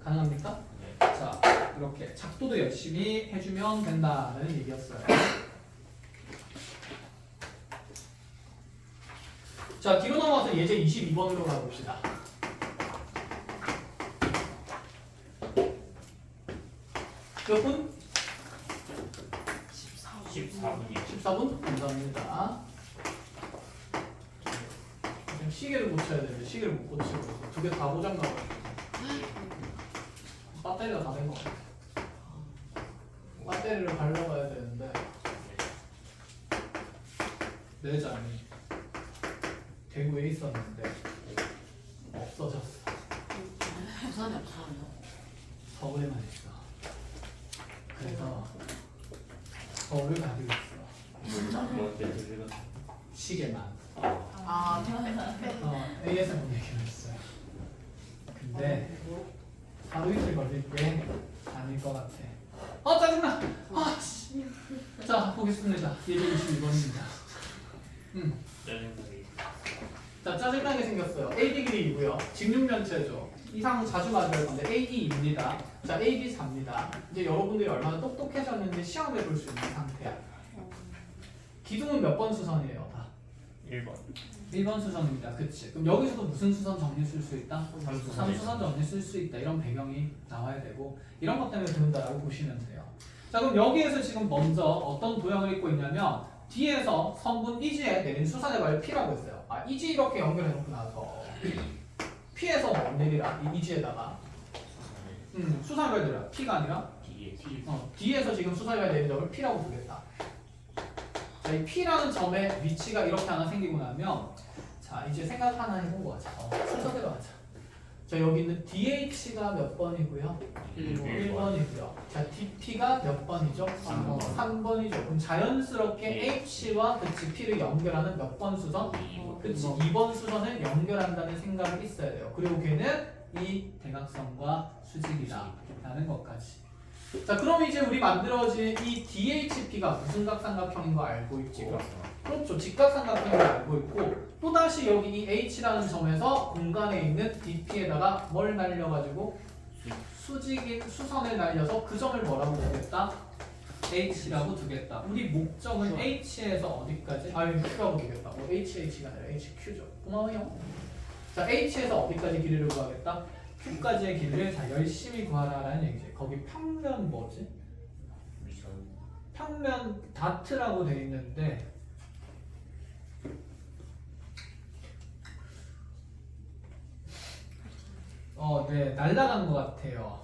Speaker 2: 가능합니까? 자 이렇게 작도도 열심히 해주면 된다는 얘기였어요. 자 뒤로 넘어가서 예제 22번으로 가봅시다. 몇 분?
Speaker 3: 14분이요.
Speaker 2: 14분? 감사합니다. 지금 시계를 고쳐야 되는데 시계를 못 고치고 두 개 다 고장 나가지고 배터리가 다 된 거 같아. 배터리를 갈려봐야 되는데 내 잔이 대구에 있었는데 없어졌어.
Speaker 6: 부산이 없어요.
Speaker 2: 서울에만 있어. 그래서 서울을 가지고 있어.
Speaker 3: 뭔데 들리가?
Speaker 2: 시계만.
Speaker 6: 아,
Speaker 2: ASM 얘기를 했어요. 근데 하루 이틀 걸릴 게 아닐 것 같아. 짜증나. 씨. 자 보겠습니다. 예제 22번입니다.
Speaker 3: 짜증나게.
Speaker 2: 자 짜증나게 생겼어요. AD 길이이고요. 직육면체죠. 이상 자주 맞을 건데 AE입니다. 자 AB 4입니다. 이제 여러분들이 얼마나 똑똑해졌는지 시험해 볼 수 있는 상태야. 기둥은 몇 번 수선이에요? 다.
Speaker 3: 1번.
Speaker 2: 1번 수선입니다. 그치? 그럼 여기서도 무슨 수선 정리 쓸 수 있다?
Speaker 3: 삼수선.
Speaker 2: 3수선 정리 쓸 수 있다. 이런 배경이 나와야 되고 이런 것 때문에 배운다라고 보시면 돼요. 자 그럼 여기에서 지금 먼저 어떤 도형을 읽고 있냐면 뒤에서 성분 이지에 내린 수선의 발 P라고 했어요. 이지 이렇게 연결해 놓고 나서 P에서 뭐 내리라 이 이지에다가 수선의 발들아 P가 아니라 D에서 지금 수선의 발 내린 점을 P라고 두겠다. 자, 이 P라는 점의 위치가 이렇게 하나 생기고 나면 자 이제 생각 하나 해보고 하자. 순서대로 하자. 자 여기 있는 DH가 몇 번이고요? 1번이고요. 자 DP가 몇 번이죠? 3번이죠. 그럼 자연스럽게 H와 그치 P를 연결하는 몇 번 수선? 그치 2번 수선을 연결한다는 생각이 있어야 돼요. 그리고 걔는 이 대각선과 수직이다 라는 것까지. 자 그럼 이제 우리 만들어진 이 DHP가 무슨 각삼각형인 거 알고 있고 그렇죠. 직각삼각형인 거 알고 있고 또다시 여기 이 H라는 점에서 공간에 있는 DP에다가 뭘 날려가지고 수직인 수선을 날려서 그 점을 뭐라고 두겠다? H라고 두겠다. 우리 목적은 H에서 어디까지? Q라고 두겠다. HH가 아니라 HQ죠. 고마워요. 자 H에서 어디까지 길이를 구하겠다? Q까지의 길이를 자 열심히 구하라라는 얘기지. 거기 평면 뭐지? 평면 다트라고 돼 있는데 네, 날아간 것 같아요.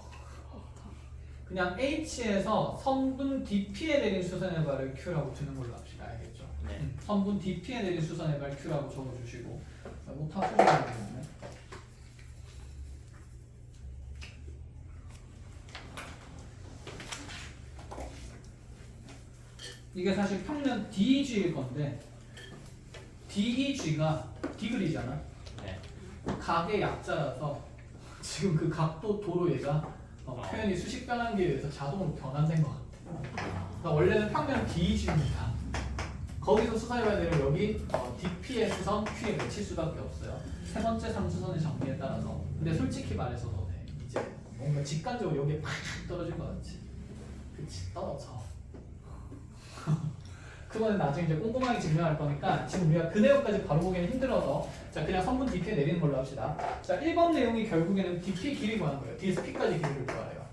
Speaker 2: 그냥 H에서 선분 DP에 내린 수선의 발을 Q라고 두는 걸로 합시다. 알겠죠?
Speaker 3: 네.
Speaker 2: 선분 DP에 내린 수선의 발 Q라고 적어주시고 못하 소리가 되겠네. 이게 사실 평면 DEG일 건데 DEG가 디그리잖아.
Speaker 3: 네.
Speaker 2: 각의 약자라서 지금 그 각도 도로 얘가 표현이 수식 변환기에 의해서 자동으로 변환된 것 같아. 그러니까 원래는 평면 DEG입니다. 거기서 수선의 발들은 여기 DP의 수선, Q에 맺힐 수밖에 없어요. 세 번째 삼수선의 정리에 따라서. 근데 솔직히 말해서 너네 이제 뭔가 직관적으로 여기에 팍 떨어질 것 같지. 그치, 떨어져. 그거는 나중에 이제 꼼꼼하게 증명할 거니까 지금 우리가 그 내용까지 바로 보기는 힘들어서 자 그냥 선분 DP에 내리는 걸로 합시다. 자 1번 내용이 결국에는 DP 길이 구하는 거예요. D에서 P까지 길이를 구하래요.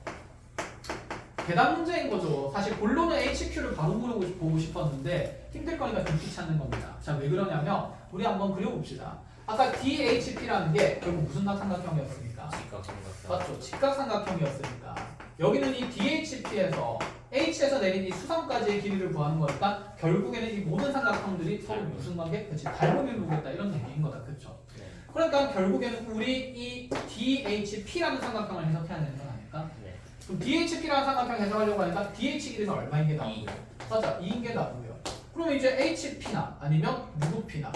Speaker 2: 계단 문제인 거죠. 사실 본론은 HQ를 바로 보고 싶었는데 힘들 거니까 DP 찾는 겁니다. 자 왜 그러냐면 우리 한번 그려봅시다. 아까 DHP라는 게 결국 무슨 삼각형이었습니까?
Speaker 3: 직각삼각형.
Speaker 2: 맞죠. 직각삼각형이었으니까 여기는 이 DHP에서 H에서 내린 이 수선까지의 길이를 구하는 거니까 결국에는 이 모든 삼각형들이 서로 무슨 관계? 그렇지. 닮음을 보겠다 이런 얘기인 거다. 그렇죠?
Speaker 3: 네.
Speaker 2: 그러니까 결국에는 우리 이 DHP라는 삼각형을 해석해야 되는 건 아닐까?
Speaker 3: 네.
Speaker 2: 그럼 DHP라는 삼각형 해석하려고 하니까 DH 길이는 얼마인 게 나오고요?
Speaker 3: 2.
Speaker 2: 맞아. 2인 게 나오고요. 그럼 이제 HP나 아니면 누구 P나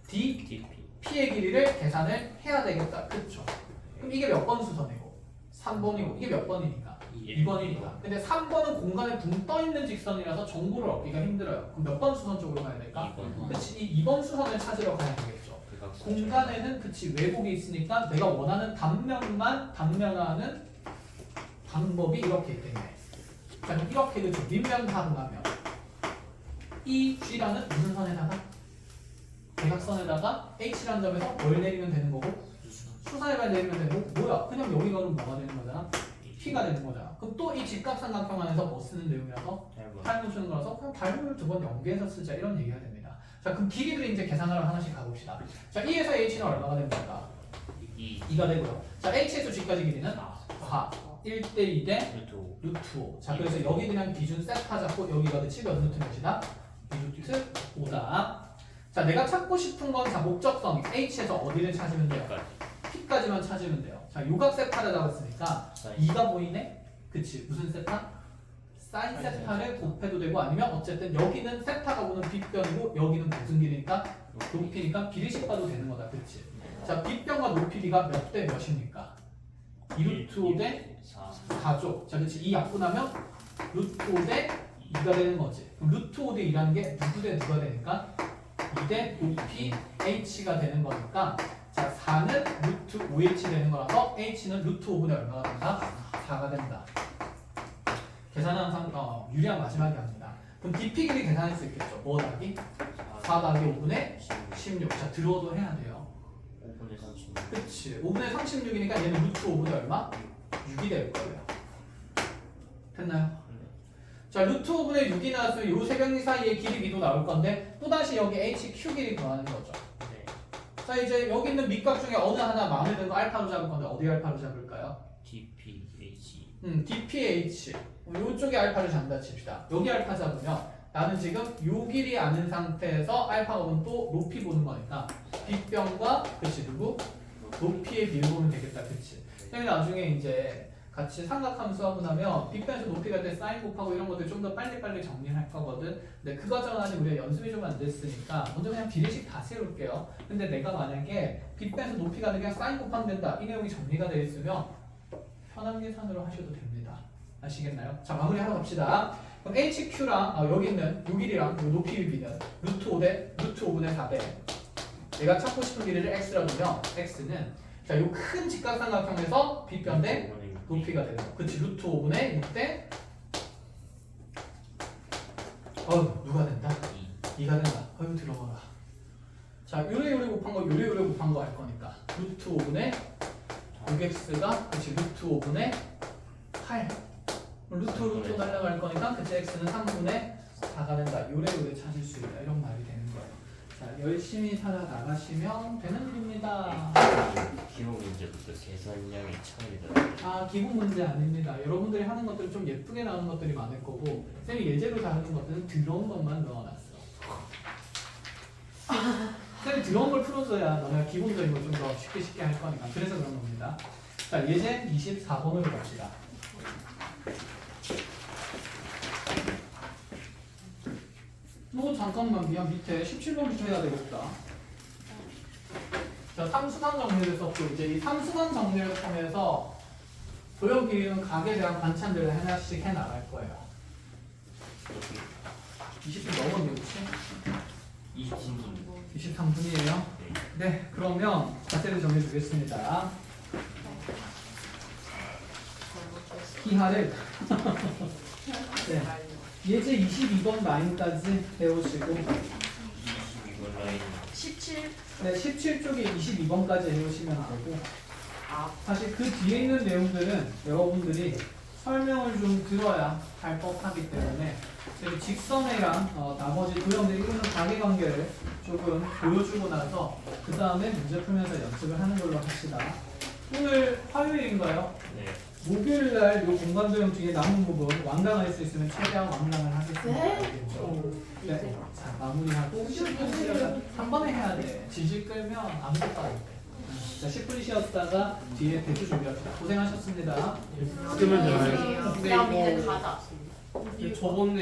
Speaker 3: DP.
Speaker 2: P의 길이를 계산을 해야 되겠다. 그렇죠? 그럼 이게 몇 번 수선이고 3번이고 이게 몇 번이니까? 2번이니까. 근데 3번은 공간에 붕 떠있는 직선이라서 정보를 얻기가 힘들어요. 그럼 몇 번 수선 쪽으로 가야 될까?
Speaker 3: 2번.
Speaker 2: 그치, 이 2번 수선을 찾으러 가야 되겠죠. 공간에는 그치 왜곡이 있으니까 내가 원하는 단면만 단면화하는 방법이 이렇게 있겠네. 자 그럼 이렇게 그죠. 밑면 harum하면 이 G라는 무슨 선에다가? 대각선에다가 H라는 점에서 뭘 내리면 되는 거고? 수선의 발 내리면 되는 거고 뭐야? 그냥 여기가 그럼 뭐가 되는 거잖아? P가 되는 거잖아. 그럼 또 이 직각삼각형 안에서 뭐 쓰는 내용이라서? 8분 쓰는 거라서 그냥 8분을 두 번 연계해서 쓰자 이런 얘기가 됩니다. 자 그럼 길이들이 이제 계산하러 하나씩 가봅시다. 자 2에서 H는 얼마가 됩니까? 2가 되고요. 자 H에서 G까지 길이는 4. 1대 2대 루트 5. 자 그래서 여기 그냥 기준 세타 잡고 여기가 그치 몇 루트 몇이다? 2루트 5다. 자 내가 찾고 싶은 건 자 목적성 H에서 어디를 찾으면 돼요? P까지만 찾으면 돼요. 자 요각 세타를 잡았으니까 2가 보이네? 그치 무슨 세타? 사인 세타를 곱해도 되고 아니면 어쨌든 여기는 세타가 보는 빗변이고 여기는 무슨 길이니까? 높이니까 비례식 봐도 되는 거다. 그치? 자 빗변과 높이가 몇 대 몇입니까? 2루트 5 대 4죠. 자 그치 이 약분하면 루트 5 대 2가 되는 거지. 그럼 루트 5 대 2라는 게 누구 대 누가 되니까? 2 대 높이 H가 되는 거니까 자 4는 루트 5H 되는 거라서 H는 루트 5분의 얼마가 된다? 4가 된다. 계산은 항상 유리한 마지막에 합니다. 그럼 DP 길이 계산할 수 있겠죠. 뭐 더하기? 4 더하기 5분의 16. 자 들어도 해야 돼요.
Speaker 3: 5분의 36.
Speaker 2: 그치 5분의 36이니까 얘는 루트 5분의 얼마? 6이 될 거예요. 됐나요? 자 루트 5분의 6이 나왔으면 요 세 병리 사이의 길이 B도 나올 건데 또다시 여기 HQ 길이 구하는 거죠.
Speaker 3: 네.
Speaker 2: 자 이제 여기 있는 밑각 중에 어느 하나 마음에 드는 거 알파로 잡을 건데 어디 알파로 잡을까요?
Speaker 3: DPH.
Speaker 2: DPH 요쪽에 알파를 잡는다 칩시다. 여기 알파 잡으면 나는 지금 요 길이 아는 상태에서 알파가 오면 또 높이 보는 거니까 빗변과 그치 누구? 높이의 비를 보면 되겠다. 그치? 그냥 나중에 이제 같이 삼각함수 하고 나면 빗변에서 높이 갈 때 사인 곱하고 이런 것들 좀 더 빨리빨리 정리를 할 거거든. 근데 그 과정은 아직 우리가 연습이 좀 안 됐으니까 먼저 그냥 비례식 다 세울게요. 근데 내가 만약에 빗변에서 높이 가는 게 사인 곱하면 된다. 이 내용이 정리가 되어 있으면 편한 계산으로 하셔도 됩니다. 아시겠나요? 자 마무리하러 갑시다. 그럼 HQ랑 여기 있는 요 길이랑 요 높이 B는 루트 5 대 루트 5분의 4대 내가 찾고 싶은 길이를 X라고 하면 X는 자 요 큰 직각삼각형에서 B변 대 높이가 되는 거. 그치 루트 5분의 6대 누가 된다? 2가 된다. 들어봐라. 자 요래 곱한 거 요래 곱한 거 알 거니까 루트 5분의 6x가 그치 루트 5분의 8 루트 날라갈 거니까 그치 x는 3분의 4가 된다. 요래 찾을 수 있다. 이런 말이 되는 거예요. 자, 열심히 살아나가시면 되는 일입니다.
Speaker 3: 기호 문제부터 계산량이 차이다.
Speaker 2: 아, 기본 문제 아닙니다. 여러분들이 하는 것들은 좀 예쁘게 나오는 것들이 많을 거고 쌤이 예제로 다 하는 것들은 들어온 것만 넣어놨어. 쌤이 들어온 걸 풀어줘야 너네가 기본적인 걸 좀 더 쉽게 할 거니까. 그래서 그런 겁니다. 자, 예제 24번으로 갑시다. 잠깐만 미안 밑에 17번부터 해야 되겠다. 자, 삼수단 정리를 썼고 이제 이 삼수단 정리를 통해서 도형 길이는 각에 대한 관찰들을 하나씩 해 나갈 거예요. 20분 넘었네, 그치?
Speaker 3: 23분.
Speaker 2: 23분이에요. 네, 그러면 자세를 정해주겠습니다. 기하를 네, 예제 22번 라인까지 배우시고
Speaker 3: 22번 라인.
Speaker 6: 17.
Speaker 2: 네, 17쪽에 22번까지 해오시면 되고 사실 그 뒤에 있는 내용들은 여러분들이 설명을 좀 들어야 할 법하기 때문에 저희 직선이랑 나머지 도형들이 이루는 관계관계를 조금 보여주고 나서 그 다음에 문제 풀면서 연습을 하는 걸로 합시다. 오늘 화요일인가요?
Speaker 3: 네.
Speaker 2: 목요일날 이 공간 도형 중에 남은 부분 완강할 수 있으면 최대한 완강을 하겠습니다. 알겠죠? 네. 자, 마무리하고 10분 쉬었다. 한 번에 해야 돼. 질질 끌면 아무것도 안 돼. 자, 10분 쉬었다가 뒤에 대주 준비합시다. 고생하셨습니다.
Speaker 1: 그러면
Speaker 6: 그럼 이제 가자.
Speaker 1: 저번에